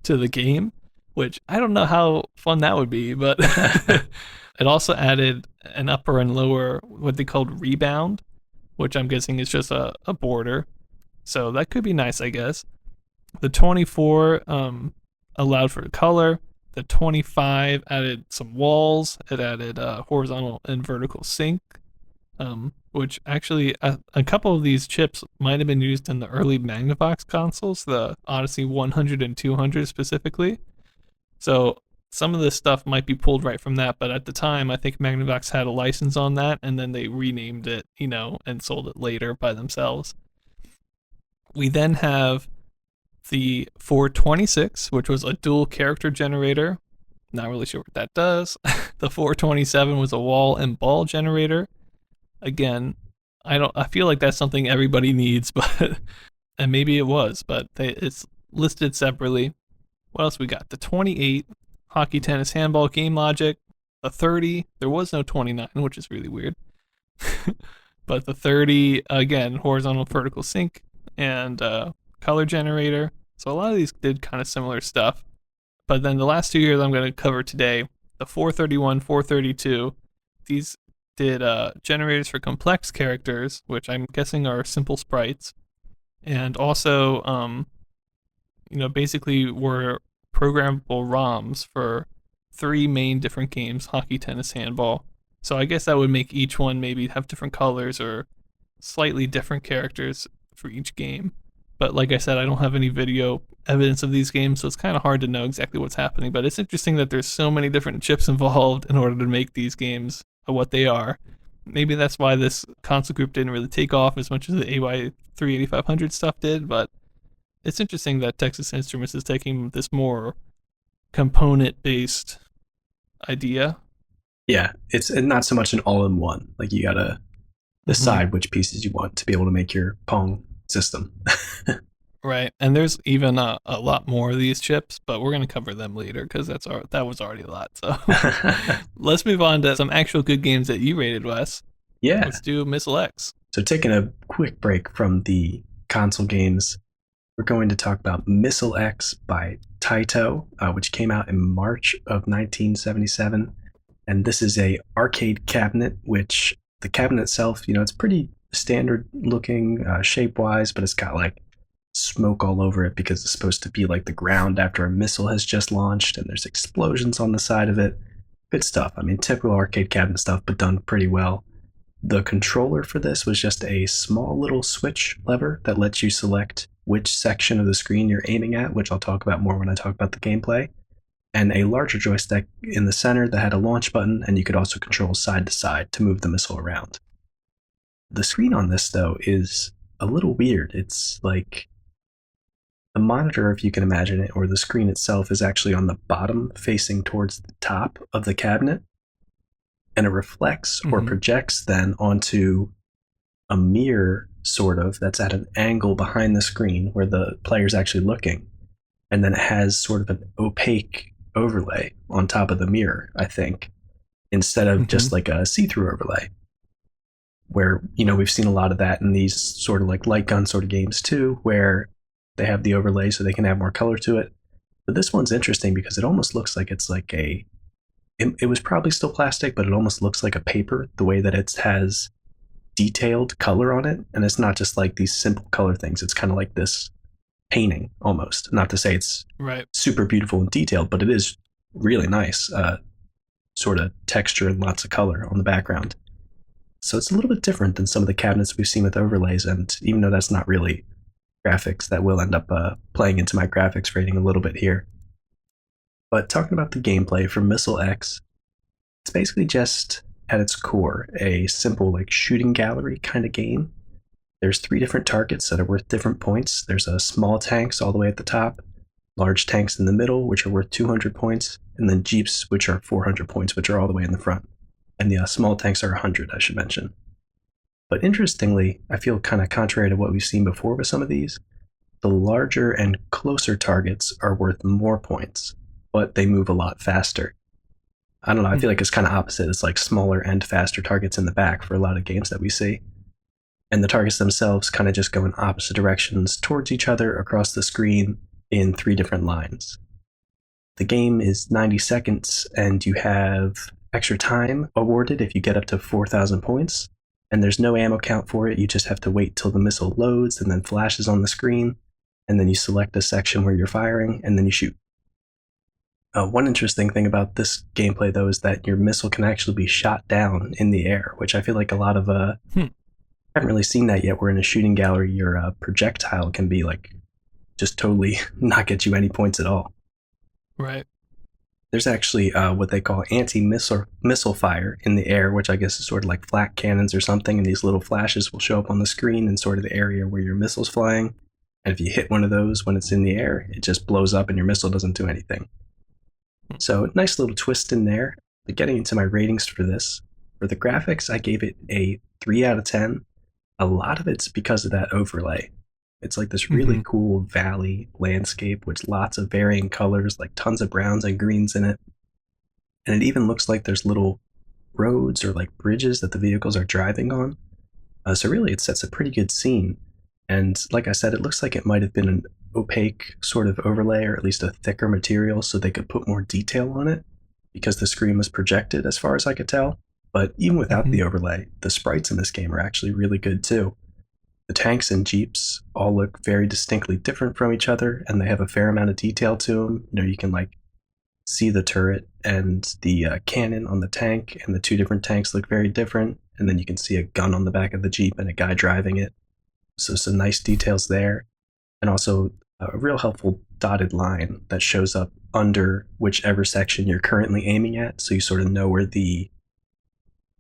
to the game, which I don't know how fun that would be, but it also added an upper and lower, what they called rebound, which I'm guessing is just a border. So that could be nice, I guess. The 24 allowed for color. The 25 added some walls. It added horizontal and vertical sync, which actually a couple of these chips might have been used in the early Magnavox consoles, the Odyssey 100 and 200 specifically. So some of this stuff might be pulled right from that, but at the time, I think Magnavox had a license on that, and then they renamed it, and sold it later by themselves. We then have the 426, which was a dual character generator. Not really sure what that does. The 427 was a wall and ball generator. Again, I feel like that's something everybody needs, but and maybe it was, but it's listed separately. What else we got? The 28 hockey, tennis, handball, game logic. The 30, there was no 29, which is really weird. But the 30, again, horizontal vertical sync and color generator. So a lot of these did kind of similar stuff. But then the last 2 years I'm going to cover today, the 431, 432, these did generators for complex characters, which I'm guessing are simple sprites, and also, basically were programmable ROMs for three main different games: hockey, tennis, handball. So I guess that would make each one maybe have different colors or slightly different characters for each game. But like I said, I don't have any video evidence of these games, so it's kind of hard to know exactly what's happening. But it's interesting that there's so many different chips involved in order to make these games what they are. Maybe that's why this console group didn't really take off as much as the AY3 8500 stuff did, but it's interesting that Texas Instruments is taking this more component-based idea. Yeah, it's not so much an all-in-one. Like you gotta decide which pieces you want to be able to make your Pong system. Right, and there's even a lot more of these chips, but we're going to cover them later because that was already a lot. So let's move on to some actual good games that you rated, Wes. Yeah. Let's do Missile X. So taking a quick break from the console games, we're going to talk about Missile X by Taito, which came out in March of 1977. And this is a arcade cabinet, which the cabinet itself, it's pretty standard looking shape-wise, but it's got like smoke all over it because it's supposed to be like the ground after a missile has just launched, and there's explosions on the side of it. Good stuff. I mean, typical arcade cabinet stuff, but done pretty well. The controller for this was just a small little switch lever that lets you select which section of the screen you're aiming at, which I'll talk about more when I talk about the gameplay, and a larger joystick in the center that had a launch button, and you could also control side to side to move the missile around. The screen on this, though, is a little weird. It's like the monitor, if you can imagine it, or the screen itself, is actually on the bottom facing towards the top of the cabinet, and it reflects or projects then onto a mirror sort of, that's at an angle behind the screen where the player's actually looking. And then it has sort of an opaque overlay on top of the mirror, I think, instead of Mm-hmm. just like a see through overlay. Where, we've seen a lot of that in these sort of like light gun sort of games too, where they have the overlay so they can add more color to it. But this one's interesting because it almost looks like it's like it was probably still plastic, but it almost looks like a paper, the way that it has detailed color on it. And it's not just like these simple color things. It's kind of like this painting almost. Not to say it's Right. super beautiful and detailed, but it is really nice, sort of texture and lots of color on the background. So it's a little bit different than some of the cabinets we've seen with overlays. And even though that's not really graphics, that will end up playing into my graphics rating a little bit here. But talking about the gameplay for Missile X, it's basically just at its core a simple like shooting gallery kind of game. There's 3 different targets that are worth different points. There's small tanks all the way at the top, large tanks in the middle, which are worth 200 points, and then jeeps, which are 400 points, which are all the way in the front. And the small tanks are 100, I should mention. But interestingly, I feel kind of contrary to what we've seen before with some of these, the larger and closer targets are worth more points, but they move a lot faster. I don't know, I feel like it's kind of opposite. It's like smaller and faster targets in the back for a lot of games that we see. And the targets themselves kind of just go in opposite directions towards each other across the screen in 3 different lines. The game is 90 seconds, and you have extra time awarded if you get up to 4,000 points. And there's no ammo count for it. You just have to wait till the missile loads and then flashes on the screen. And then you select a section where you're firing, and then you shoot. One interesting thing about this gameplay, though, is that your missile can actually be shot down in the air, which I feel like a lot of Hmm. haven't really seen that yet. Where in a shooting gallery, your projectile can be like just totally not get you any points at all. Right. There's actually what they call anti-missile fire in the air, which I guess is sort of like flak cannons or something, and these little flashes will show up on the screen in sort of the area where your missile's flying. And if you hit one of those when it's in the air, it just blows up and your missile doesn't do anything. So nice little twist in there. But getting into my ratings for this, for the graphics, I gave it a 3 out of 10. A lot of it's because of that overlay. It's like this really Mm-hmm. cool valley landscape with lots of varying colors, like tons of browns and greens in it. And it even looks like there's little roads or like bridges that the vehicles are driving on. So really, it sets a pretty good scene. And like I said, it looks like it might have been an opaque sort of overlay, or at least a thicker material, so they could put more detail on it because the screen was projected, as far as I could tell. But even without Mm-hmm. the overlay, the sprites in this game are actually really good too. The tanks and jeeps all look very distinctly different from each other, and they have a fair amount of detail to them. You can like see the turret and the cannon on the tank, and the 2 different tanks look very different. And then you can see a gun on the back of the jeep and a guy driving it. So some nice details there, and also a real helpful dotted line that shows up under whichever section you're currently aiming at, so you sort of know where the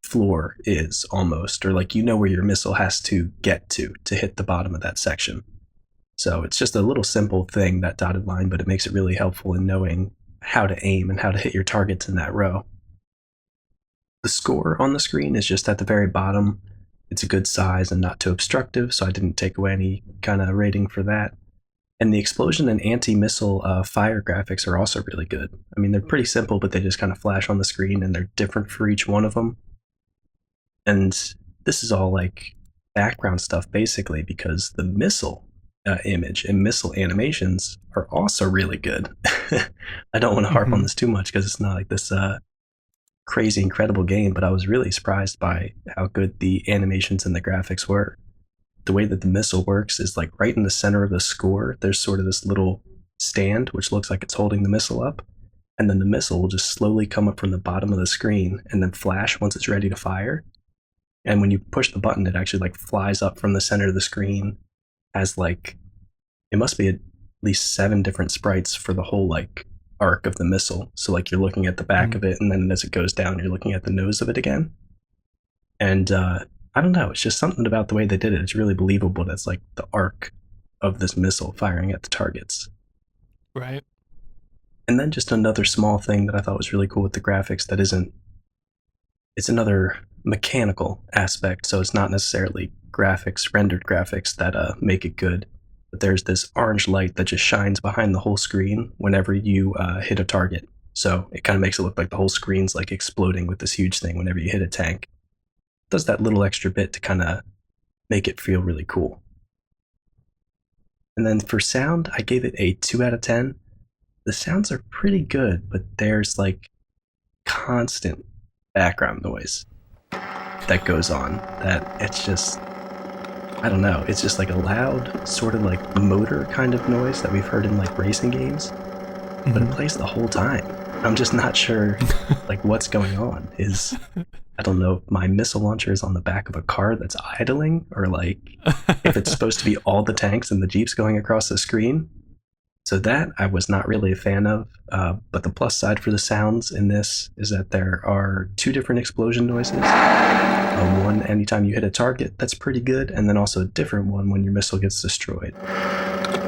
floor is almost, or like where your missile has to get to hit the bottom of that section. So it's just a little simple thing, that dotted line, but it makes it really helpful in knowing how to aim and how to hit your targets in that row. The score on the screen is just at the very bottom. It's a good size and not too obstructive, so I didn't take away any kind of rating for that. And the explosion and anti-missile fire graphics are also really good. I mean, they're pretty simple, but they just kind of flash on the screen, and they're different for each one of them. And this is all like background stuff, basically, because the missile image and missile animations are also really good. I don't want to harp on Mm-hmm. this too much because it's not like this crazy, incredible game, but I was really surprised by how good the animations and the graphics were. The way that the missile works is like right in the center of the score, there's sort of this little stand which looks like it's holding the missile up. And then the missile will just slowly come up from the bottom of the screen and then flash once it's ready to fire. And when you push the button, it actually like flies up from the center of the screen as like, it must be at least 7 different sprites for the whole like arc of the missile. So like you're looking at the back of it, and then as it goes down, you're looking at the nose of it again. And I don't know, it's just something about the way they did it. It's really believable. That's like the arc of this missile firing at the targets. Right. And then just another small thing that I thought was really cool with the graphics that isn't, it's another mechanical aspect. So it's not necessarily graphics, rendered graphics that make it good. But there's this orange light that just shines behind the whole screen whenever you hit a target. So it kind of makes it look like the whole screen's like exploding with this huge thing whenever you hit a tank. It does that little extra bit to kind of make it feel really cool. And then for sound, I gave it a 2 out of 10. The sounds are pretty good, but there's like constant background noise that goes on that it's just, I don't know, it's just like a loud sort of like motor kind of noise that we've heard in like racing games, but it plays the whole time. I'm just not sure like what's going on. Is, I don't know, my missile launcher is on the back of a car that's idling, or like if it's supposed to be all the tanks and the jeeps going across the screen. So that I was not really a fan of, but the plus side for the sounds in this is that there are 2 different explosion noises. One anytime you hit a target, that's pretty good, and then also a different one when your missile gets destroyed.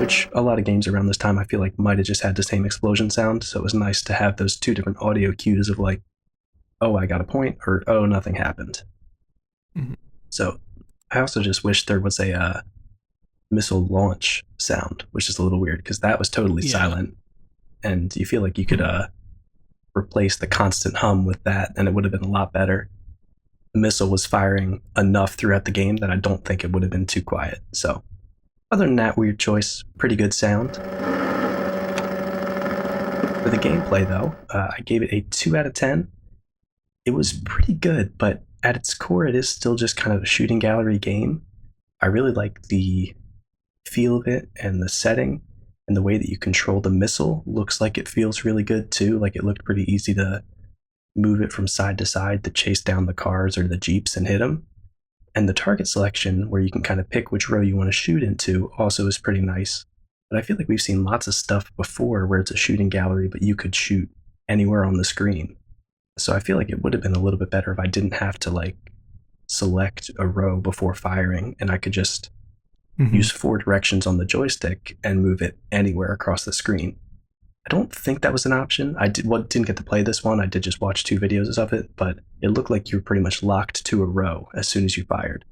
Which a lot of games around this time I feel like might have just had the same explosion sound, so it was nice to have those 2 different audio cues of like, oh, I got a point, or oh, nothing happened. Mm-hmm. So I also just wish there was a missile launch sound, which is a little weird because that was totally silent, and you feel like you could replace the constant hum with that and it would have been a lot better. The missile was firing enough throughout the game that I don't think it would have been too quiet. So other than that, weird choice, pretty good sound. For the gameplay though, I gave it a 2 out of 10. It was pretty good, but at its core it is still just kind of a shooting gallery game. I really like the feel of it, and the setting and the way that you control the missile looks like it feels really good too. Like it looked pretty easy to move it from side to side to chase down the cars or the jeeps and hit them. And the target selection, where you can kind of pick which row you want to shoot into, also is pretty nice. But I feel like we've seen lots of stuff before where it's a shooting gallery, but you could shoot anywhere on the screen. So I feel like it would have been a little bit better if I didn't have to like select a row before firing, and I could just use 4 directions on the joystick and move it anywhere across the screen. I don't think that was an option. I didn't get to play this one. I did just watch 2 videos of it, but it looked like you were pretty much locked to a row as soon as you fired.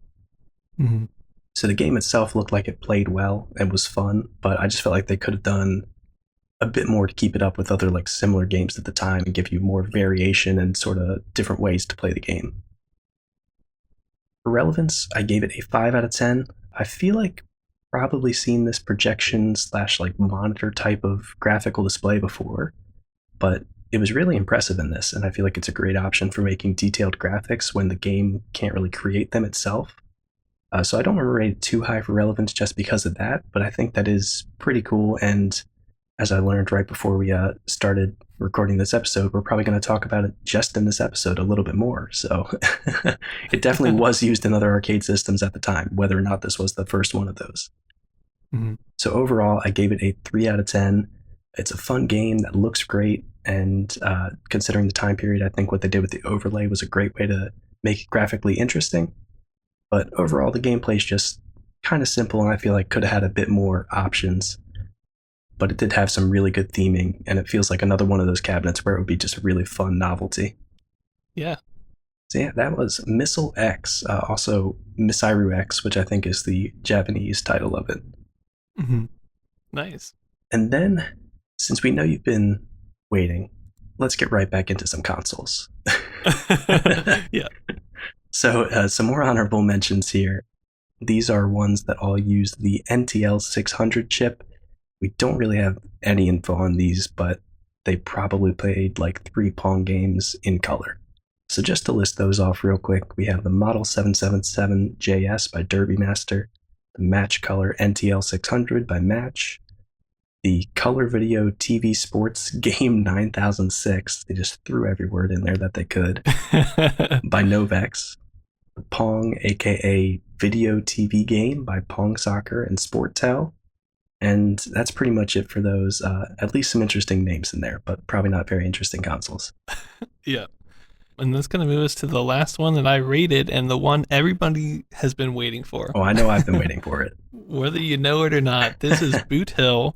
Mm-hmm. So the game itself looked like it played well and was fun, but I just felt like they could have done a bit more to keep it up with other like similar games at the time and give you more variation and sort of different ways to play the game. For relevance, I gave it a 5 out of 10. I feel like probably seen this projection / like monitor type of graphical display before, but it was really impressive in this, and I feel like it's a great option for making detailed graphics when the game can't really create them itself. So I don't want to rate it too high for relevance just because of that, but I think that is pretty cool, and as I learned right before we started recording this episode, we're probably going to talk about it just in this episode a little bit more. So it definitely was used in other arcade systems at the time, whether or not this was the first one of those. Mm-hmm. So overall, I gave it a 3 out of 10. It's a fun game that looks great, and considering the time period, I think what they did with the overlay was a great way to make it graphically interesting. But overall, the gameplay is just kind of simple, and I feel like could have had a bit more options. But it did have some really good theming, and it feels like another one of those cabinets where it would be just a really fun novelty. Yeah. So yeah, that was Missile X, also Misairu X, which I think is the Japanese title of it. Mm-hmm. Nice. And then, since we know you've been waiting, let's get right back into some consoles. Yeah. So some more honorable mentions here. These are ones that all use the NTL 600 chip. We don't really have any info on these, but they probably played like 3 Pong games in color. So just to list those off real quick, we have the Model 777JS by Derby Master, the Match Color NTL 600 by Match, the Color Video TV Sports Game 9006, they just threw every word in there that they could, by Novex, the Pong aka Video TV Game by Pong Soccer and Sportel. And that's pretty much it for those. At least some interesting names in there, but probably not very interesting consoles. Yeah. And that's going to move us to the last one that I rated, and the one everybody has been waiting for. Oh, I know I've been waiting for it. Whether you know it or not, this is Boot Hill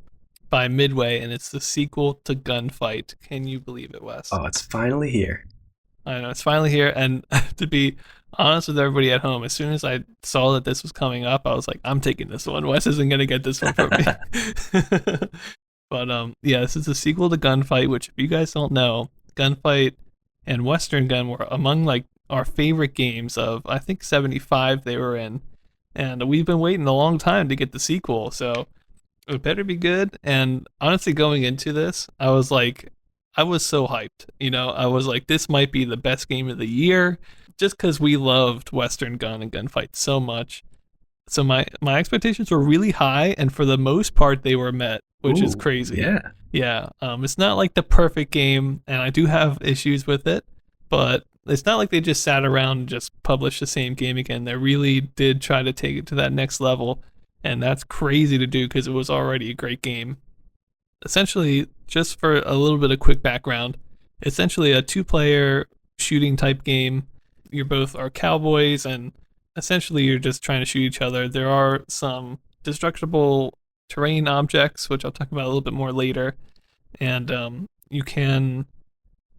by Midway, and it's the sequel to Gunfight. Can you believe it, Wes? Oh, it's finally here. I know it's finally here, and to be honest with everybody at home, as soon as I saw that this was coming up, I was like, I'm taking this one. Wes isn't gonna get this one from me. But yeah, this is a sequel to Gunfight, which if you guys don't know, Gunfight and Western Gun were among like our favorite games of I think 75 they were in. And we've been waiting a long time to get the sequel, so it better be good. And honestly, going into this, I was so hyped. You know, I was like, this might be the best game of the year, just because we loved Western Gun and Gunfight so much. So my expectations were really high, and for the most part, they were met, which is Ooh, crazy. yeah. Yeah, it's not like the perfect game, and I do have issues with it, but it's not like they just sat around and just published the same game again. They really did try to take it to that next level, and that's crazy to do because it was already a great game. Essentially, just for a little bit of quick background, essentially a two-player shooting type game. You're both are cowboys, and essentially you're just trying to shoot each other. There are some destructible terrain objects, which I'll talk about a little bit more later, and you can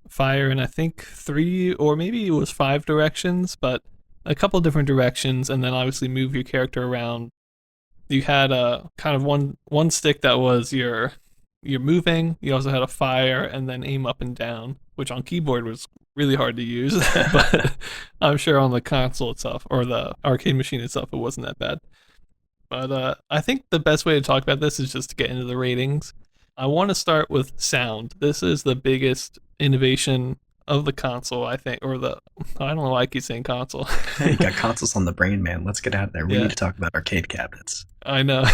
fire in I think three or maybe it was five directions, but a couple different directions, and then obviously move your character around. You had a kind of one stick that was your moving. You also had a fire and then aim up and down, which on keyboard was really hard to use, but I'm sure on the console itself or the arcade machine itself it wasn't that bad. But I think the best way to talk about this is just to get into the ratings. I want to start with sound. This is the biggest innovation of the console, I think, or the I don't know why I keep saying console. You got consoles on the brain, man. Let's get out of there. We Yeah, need to talk about arcade cabinets. I know.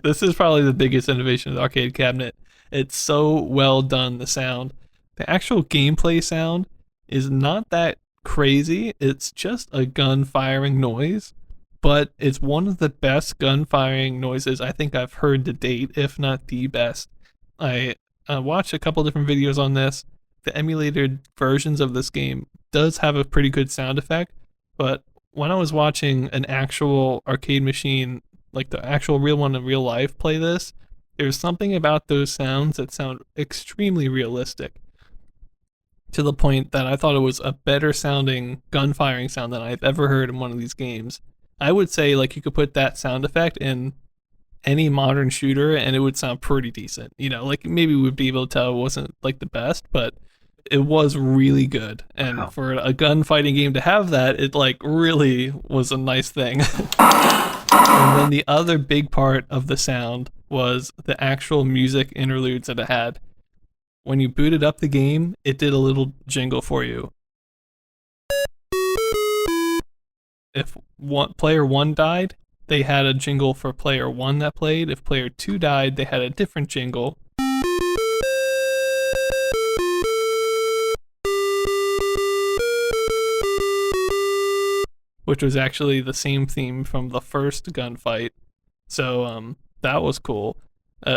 This is probably the biggest innovation of the arcade cabinet. It's so well done, the sound. The actual gameplay sound is not that crazy. It's just a gun firing noise, but it's one of the best gun firing noises I think I've heard to date, if not the best. I watched a couple different videos on this. The emulated versions of this game does have a pretty good sound effect, but when I was watching an actual arcade machine, like the actual real one in real life, play this, there's something about those sounds that sound extremely realistic to the point that I thought it was a better sounding gun firing sound than I've ever heard in one of these games. I would say like you could put that sound effect in any modern shooter and it would sound pretty decent. You know, like maybe we'd be able to tell it wasn't like the best, but it was really good. And Wow. for a gunfighting game to have that, it like really was a nice thing. And then the other big part of the sound was the actual music interludes that it had. When you booted up the game, it did a little jingle for you. If player one died, they had a jingle for player one that played. If player two died, they had a different jingle. Which was actually the same theme from the first gunfight. So that was cool.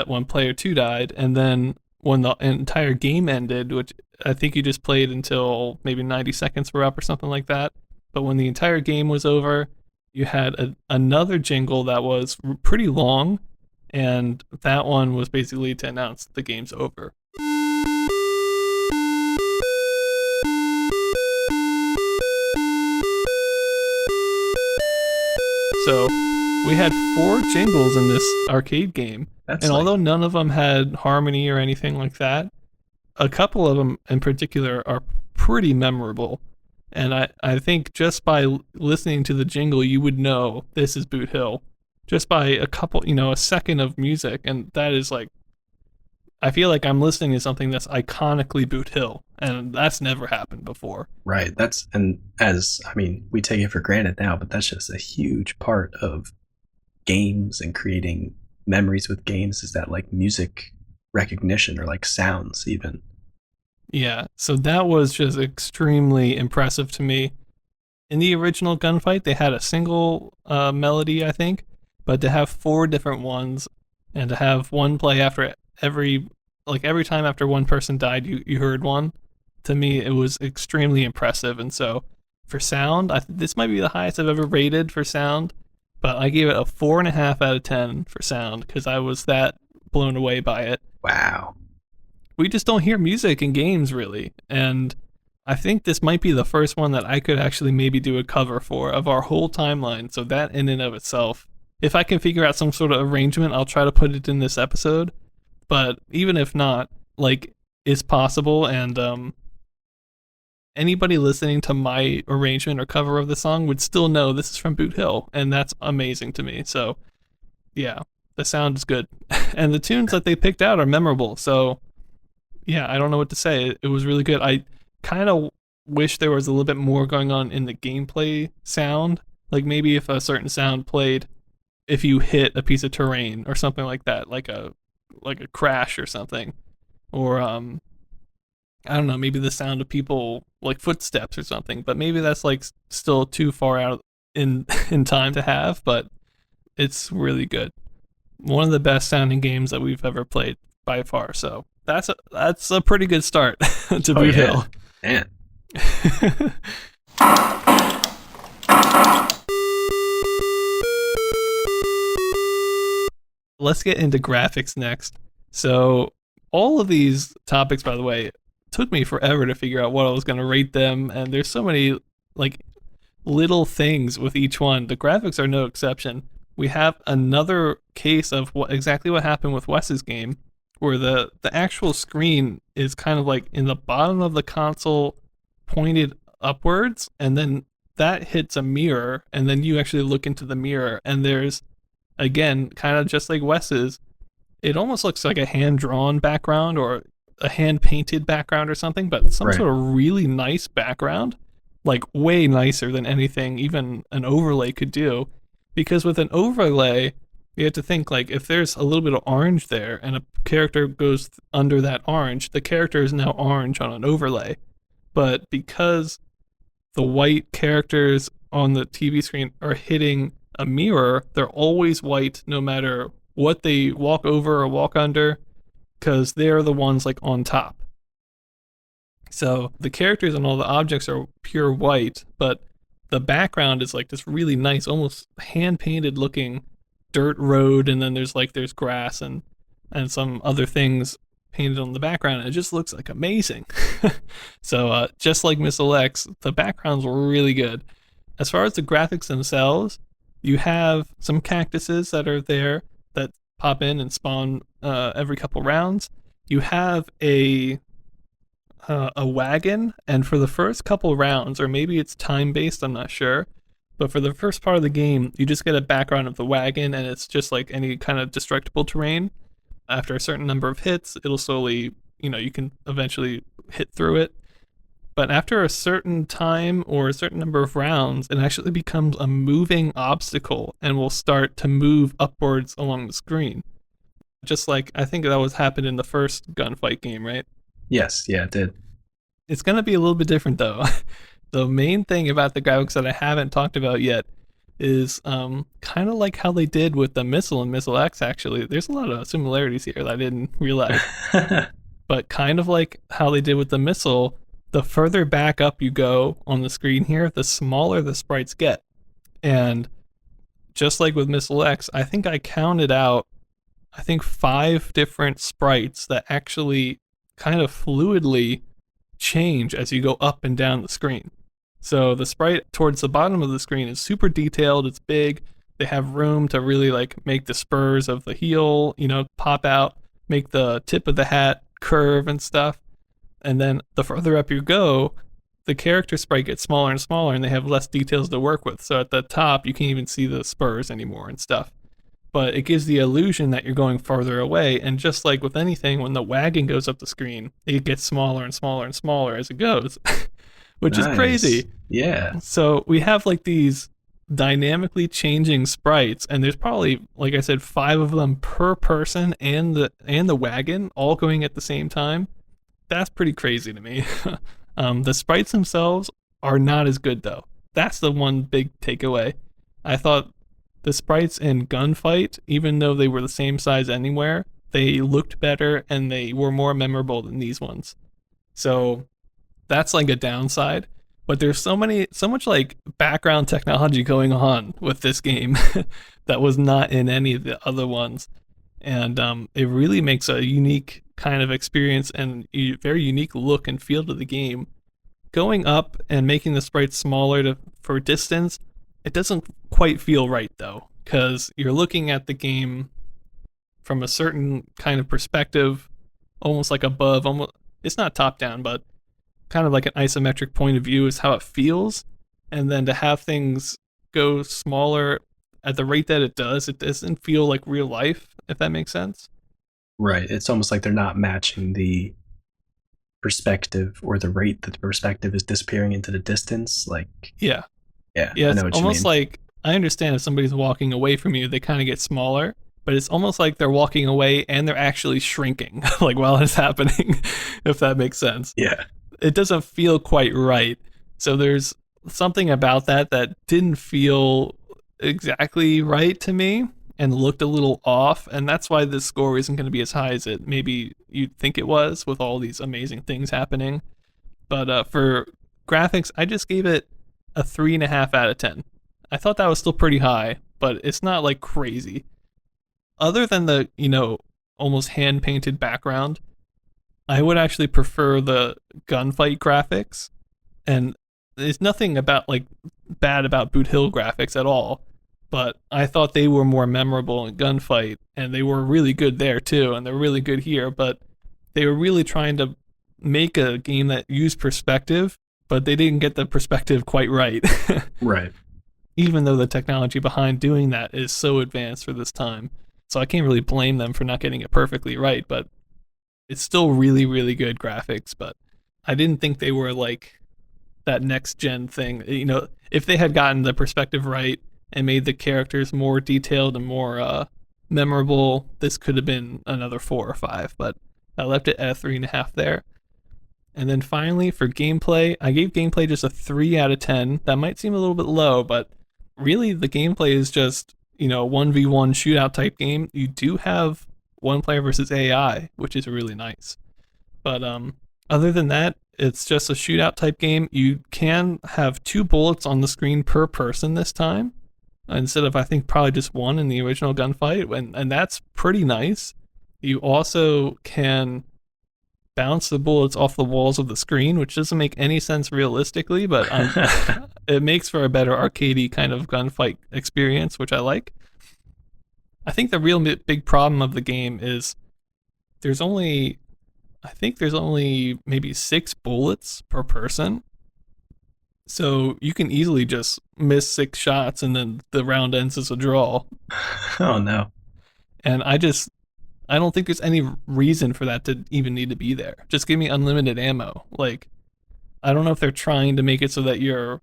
When player two died, and then when the entire game ended, which I think you just played until maybe 90 seconds were up or something like that. But when the entire game was over, you had another jingle that was pretty long, and that one was basically to announce the game's over. So we had four jingles in this arcade game, That's and like, although none of them had harmony or anything like that, a couple of them in particular are pretty memorable. And I think just by listening to the jingle, you would know this is Boot Hill. Just by a couple, a second of music. And that is like, I feel like I'm listening to something that's iconically Boot Hill. And that's never happened before. right. That's, and as, I mean, we take it for granted now, but that's just a huge part of games and creating memories with games is that like music recognition or like sounds even. Yeah, so that was just extremely impressive to me. In the original gunfight, they had a single melody, I think, but to have four different ones and to have one play after every time after one person died, you heard one. To me, it was extremely impressive. And so for sound, this might be the highest I've ever rated for sound, but I gave it a 4.5 out of 10 for sound because I was that blown away by it. Wow. We just don't hear music in games really, and I think this might be the first one that I could actually maybe do a cover for of our whole timeline. So that in and of itself, if I can figure out some sort of arrangement, I'll try to put it in this episode. But even if not, like, it's possible. And anybody listening to my arrangement or cover of the song would still know this is from Boot Hill, and that's amazing to me. So yeah, the sound is good, and the tunes that they picked out are memorable. So yeah, I don't know what to say. It was really good. I kind of wish there was a little bit more going on in the gameplay sound. Like maybe if a certain sound played if you hit a piece of terrain or something like that, like a crash or something, or I don't know, maybe the sound of people like footsteps or something. But maybe that's like still too far out in in time to have. But it's really good. One of the best sounding games that we've ever played by far. So that's a pretty good start to Oh Boot yeah, Hill. man. Let's get into graphics next. So all of these topics, by the way, took me forever to figure out what I was going to rate them, and there's so many like little things with each one. The graphics are no exception. We have another case of exactly what happened with Wes's game, where the actual screen is kind of like in the bottom of the console, pointed upwards, and then that hits a mirror, and then you actually look into the mirror, and there's again kind of just like Wes's. It almost looks like a hand drawn background or a hand painted background or something, but some Right. sort of really nice background, like way nicer than anything even an overlay could do. Because with an overlay, you have to think like if there's a little bit of orange there and a character goes under that orange, the character is now orange on an overlay. But because the white characters on the TV screen are hitting a mirror, they're always white no matter what they walk over or walk under, because they're the ones like on top. So the characters and all the objects are pure white, but the background is like this really nice, almost hand painted looking dirt road, and then there's grass and some other things painted on the background, and it just looks like amazing. So just like Missile X, the backgrounds were really good. As far as the graphics themselves, you have some cactuses that are there that pop in and spawn every couple rounds. You have a wagon, and for the first couple rounds, or maybe it's time based, I'm not sure, but for the first part of the game, you just get a background of the wagon, and it's just like any kind of destructible terrain. After a certain number of hits, it'll slowly, you can eventually hit through it. But after a certain time or a certain number of rounds, it actually becomes a moving obstacle and will start to move upwards along the screen. Just like I think that was happened in the first gunfight game, right? Yes, yeah, it did. It's going to be a little bit different though. The main thing about the graphics that I haven't talked about yet is kind of like how they did with the missile and Missile X, actually. There's a lot of similarities here that I didn't realize. But kind of like how they did with the missile, the further back up you go on the screen here, the smaller the sprites get. And just like with Missile X, I think I counted out, 5 different sprites that actually kind of fluidly change as you go up and down the screen. So the sprite towards the bottom of the screen is super detailed, it's big, they have room to really like make the spurs of the heel, pop out, make the tip of the hat curve and stuff. And then the further up you go, the character sprite gets smaller and smaller, and they have less details to work with. So at the top, you can't even see the spurs anymore and stuff. But it gives the illusion that you're going farther away. And just like with anything, when the wagon goes up the screen, it gets smaller and smaller and smaller as it goes, which is crazy. Yeah. So we have like these dynamically changing sprites, and there's probably, like I said, 5 of them per person and the wagon all going at the same time. That's pretty crazy to me. The sprites themselves are not as good though. That's the one big takeaway. I thought the sprites in Gunfight, even though they were the same size anywhere, they looked better and they were more memorable than these ones. So that's like a downside. But there's so much like background technology going on with this game that was not in any of the other ones. And it really makes a unique kind of experience and a very unique look and feel to the game. going up and making the sprites smaller for distance, it doesn't quite feel right though, because you're looking at the game from a certain kind of perspective, almost like above. Almost, it's not top down, but kind of like an isometric point of view is how it feels. And then to have things go smaller at the rate that it doesn't feel like real life, if that makes sense. Right. It's almost like they're not matching the perspective or the rate that the perspective is disappearing into the distance. Like, Yeah. yeah, Yeah, I it's know what you almost mean. like I understand if somebody's walking away from you, they kind of get smaller, but it's almost like they're walking away and they're actually shrinking, like while it's happening, if that makes sense. Yeah. It doesn't feel quite right. So there's something about that didn't feel exactly right to me and looked a little off. And that's why this score isn't going to be as high as it maybe you'd think it was with all these amazing things happening. But for graphics, I just gave it a 3.5 out of 10. I thought that was still pretty high, but it's not like crazy. Other than the, almost hand painted background, I would actually prefer the gunfight graphics. And there's nothing about like bad about Boot Hill graphics at all. But I thought they were more memorable in gunfight, and they were really good there too, and they're really good here. But they were really trying to make a game that used perspective, but they didn't get the perspective quite right. Right. Even though the technology behind doing that is so advanced for this time. So I can't really blame them for not getting it perfectly right, but it's still really, really good graphics. But I didn't think they were like that next gen thing. If they had gotten the perspective right and made the characters more detailed and more memorable, this could have been another 4 or 5. But I left it at a 3.5 there. And then finally, for gameplay, I gave gameplay just a 3 out of 10. That might seem a little bit low, but really the gameplay is just, 1v1 shootout type game. You do have one player versus AI, which is really nice. But other than that, it's just a shootout type game. You can have 2 bullets on the screen per person this time, instead of, I think, probably just one in the original gunfight. And that's pretty nice. You also can bounce the bullets off the walls of the screen, which doesn't make any sense realistically, but it makes for a better arcadey kind of gunfight experience, which I like. I think the real big problem of the game is there's only, I think there's only maybe 6 bullets per person. So you can easily just miss 6 shots and then the round ends as a draw. Oh no. And I don't think there's any reason for that to even need to be there. Just give me unlimited ammo. Like, I don't know if they're trying to make it so that you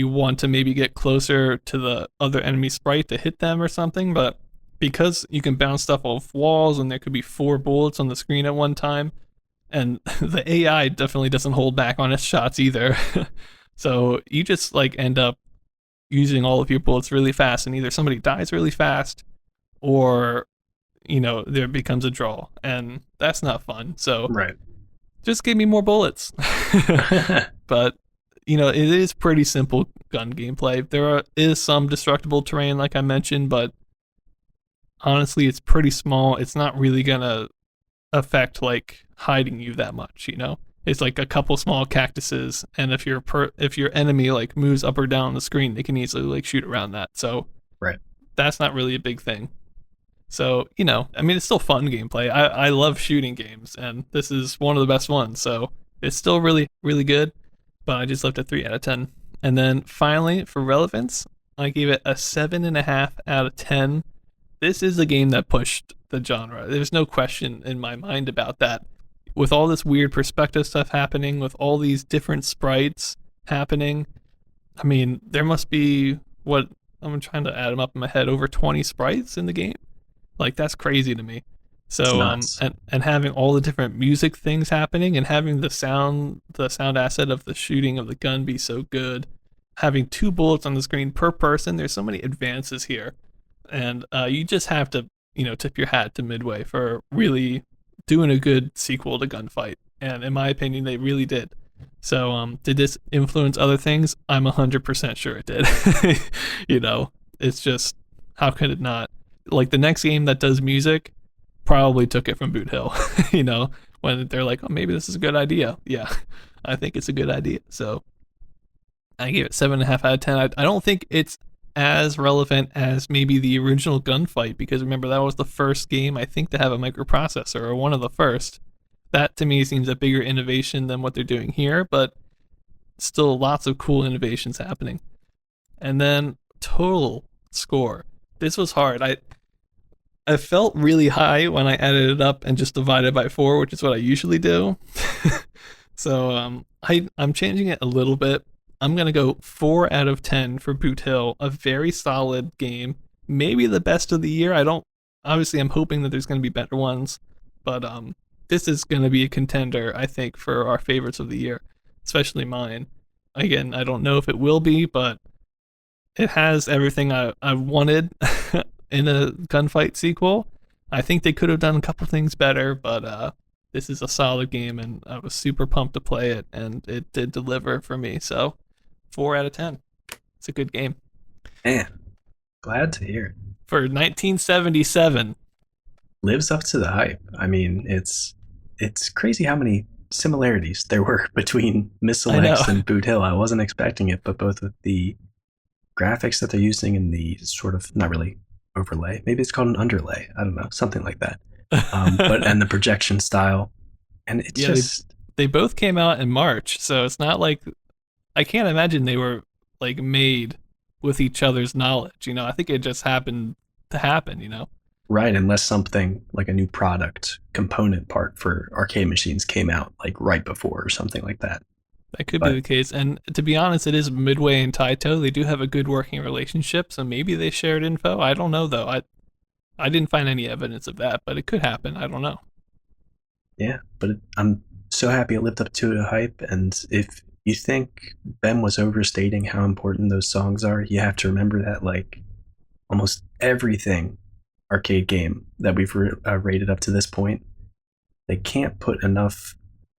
want to maybe get closer to the other enemy sprite to hit them or something, but because you can bounce stuff off walls and there could be 4 bullets on the screen at one time, and the AI definitely doesn't hold back on its shots either. So you just like end up using all of your bullets really fast, and either somebody dies really fast or there becomes a draw, and that's not fun. So Right. just give me more bullets. But it is pretty simple gun gameplay. Is some destructible terrain, like I mentioned, but honestly, it's pretty small. It's not really gonna affect like hiding you that much. It's like a couple small cactuses, and if your enemy like moves up or down the screen, they can easily like shoot around that. So Right. that's not really a big thing. So, it's still fun gameplay. I love shooting games, and this is one of the best ones. So it's still really, really good, but I just left a 3 out of 10. And then finally, for relevance, I gave it a 7.5 out of 10. This is a game that pushed the genre. There's no question in my mind about that. With all this weird perspective stuff happening, with all these different sprites happening, there must be, what, I'm trying to add them up in my head, over 20 sprites in the game. Like, that's crazy to me. It's So nuts. and having all the different music things happening, and having the sound asset of the shooting of the gun be so good, having 2 bullets on the screen per person, there's so many advances here. And you just have to tip your hat to Midway for really doing a good sequel to Gunfight, and in my opinion they really did. So did this influence other things? I'm 100% sure it did. It's just, how could it not? Like, the next game that does music probably took it from Boot Hill. When they're like, oh, maybe this is a good idea. Yeah, I think it's a good idea. So I gave it 7.5 out of 10. I don't think it's as relevant as maybe the original Gunfight, because remember that was the first game I think to have a microprocessor, or one of the first. That to me seems a bigger innovation than what they're doing here, but still lots of cool innovations happening. And then total score. This was hard. I felt really high when I added it up and just divided by 4, which is what I usually do. So I'm changing it a little bit. I'm gonna go 4 out of 10 for Boot Hill. A very solid game, maybe the best of the year. I don't. Obviously, I'm hoping that there's gonna be better ones, but this is gonna be a contender, I think, for our favorites of the year, especially mine. Again, I don't know if it will be, but it has everything I wanted in a Gunfight sequel. I think they could have done a couple things better, but this is a solid game, and I was super pumped to play it, and it did deliver for me. So, 4 out of 10. It's a good game. Man, glad to hear it. For 1977. Lives up to the hype. I mean, it's crazy how many similarities there were between Missile X and Boot Hill. I wasn't expecting it, but both with the graphics that they're using and the sort of, not really overlay, maybe it's called an underlay, I don't know, something like that, but and the projection style, and it's just they both came out in March, so it's not like, I can't imagine they were like made with each other's knowledge. I think it just happened to happen. Right, unless something like a new product component part for arcade machines came out like right before or something like that. That could be the case. And to be honest, it is Midway and Taito. They do have a good working relationship, so maybe they shared info. I don't know, though. I didn't find any evidence of that, but it could happen. I don't know. Yeah, but I'm so happy it lived up to the hype. And if you think Ben was overstating how important those songs are, you have to remember that like almost everything arcade game that we've rated up to this point, they can't put enough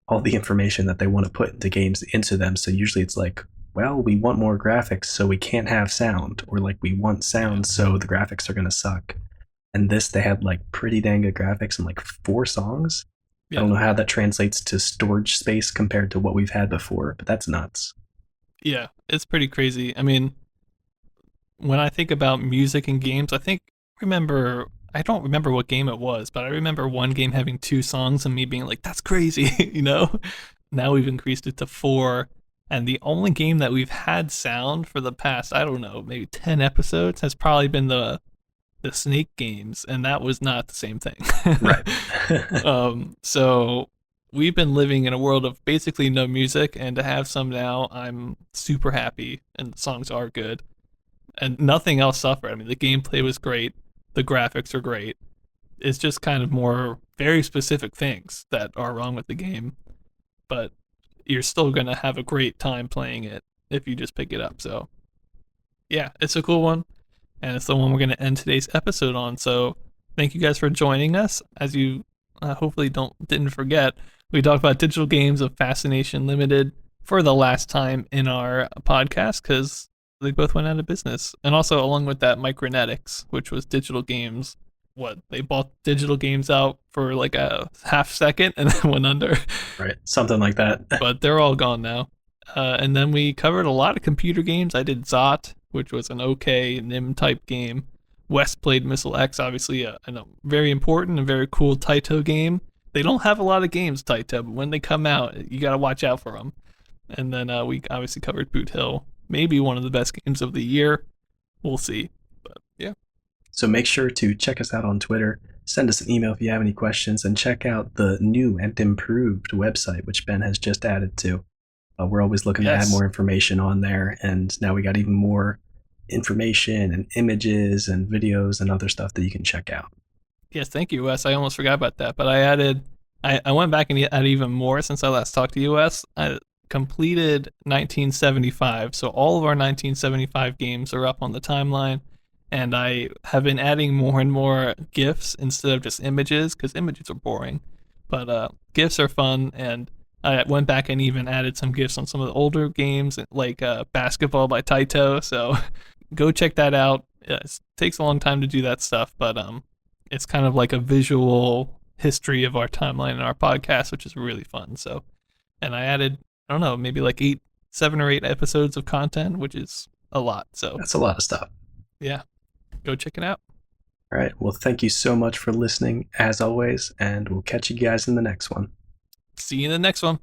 all the information that they want to put into games into them. So usually it's like, well, we want more graphics, so we can't have sound, or like we want sound, so the graphics are going to suck. And this, they had like pretty dang good graphics and like 4 songs. Yeah. I don't know how that translates to storage space compared to what we've had before, but that's nuts. Yeah, it's pretty crazy. I mean, when I think about music and games, I don't remember what game it was, but I remember one game having 2 songs and me being like, that's crazy, Now we've increased it to 4. And the only game that we've had sound for the past, I don't know, maybe 10 episodes has probably been the Snake games, and that was not the same thing. Right. So we've been living in a world of basically no music, and to have some now, I'm super happy, and the songs are good. And nothing else suffered. I mean, the gameplay was great. The graphics are great. It's just kind of more very specific things that are wrong with the game. But you're still going to have a great time playing it if you just pick it up. So, yeah, it's a cool one. And it's the one we're going to end today's episode on. So, thank you guys for joining us. As you hopefully didn't forget, we talked about digital games of Fascination Limited for the last time in our podcast, because they both went out of business. And also, along with that, Micronetics, which was digital games. They bought digital games out for like a half second and then went under. Right, something like that. But they're all gone now. And then we covered a lot of computer games. I did Zot, which was an okay NIM type game. Wes played Missile X, obviously a very important and very cool Taito game. They don't have a lot of games, Taito, but when they come out, you got to watch out for them. And then we obviously covered Boot Hill. Maybe one of the best games of the year. We'll see. But yeah. So make sure to check us out on Twitter. Send us an email if you have any questions, and check out the new and improved website, which Ben has just added to. We're always looking to add more information on there, and now we got even more information and images and videos and other stuff that you can check out. Yes, thank you, Wes. I almost forgot about that, but I went back and added even more since I last talked to you, Wes. I completed 1975, so all of our 1975 games are up on the timeline, and I have been adding more and more GIFs instead of just images, because images are boring, but GIFs are fun, and I went back and even added some GIFs on some of the older games, like Basketball by Taito, so go check that out. It takes a long time to do that stuff, but it's kind of like a visual history of our timeline in our podcast, which is really fun. So, and I added I don't know, maybe like 7 or 8 episodes of content, which is a lot. So That's a lot of stuff. yeah, go check it out. All right. Well, thank you so much for listening, as always, and we'll catch you guys in the next one. See you in the next one.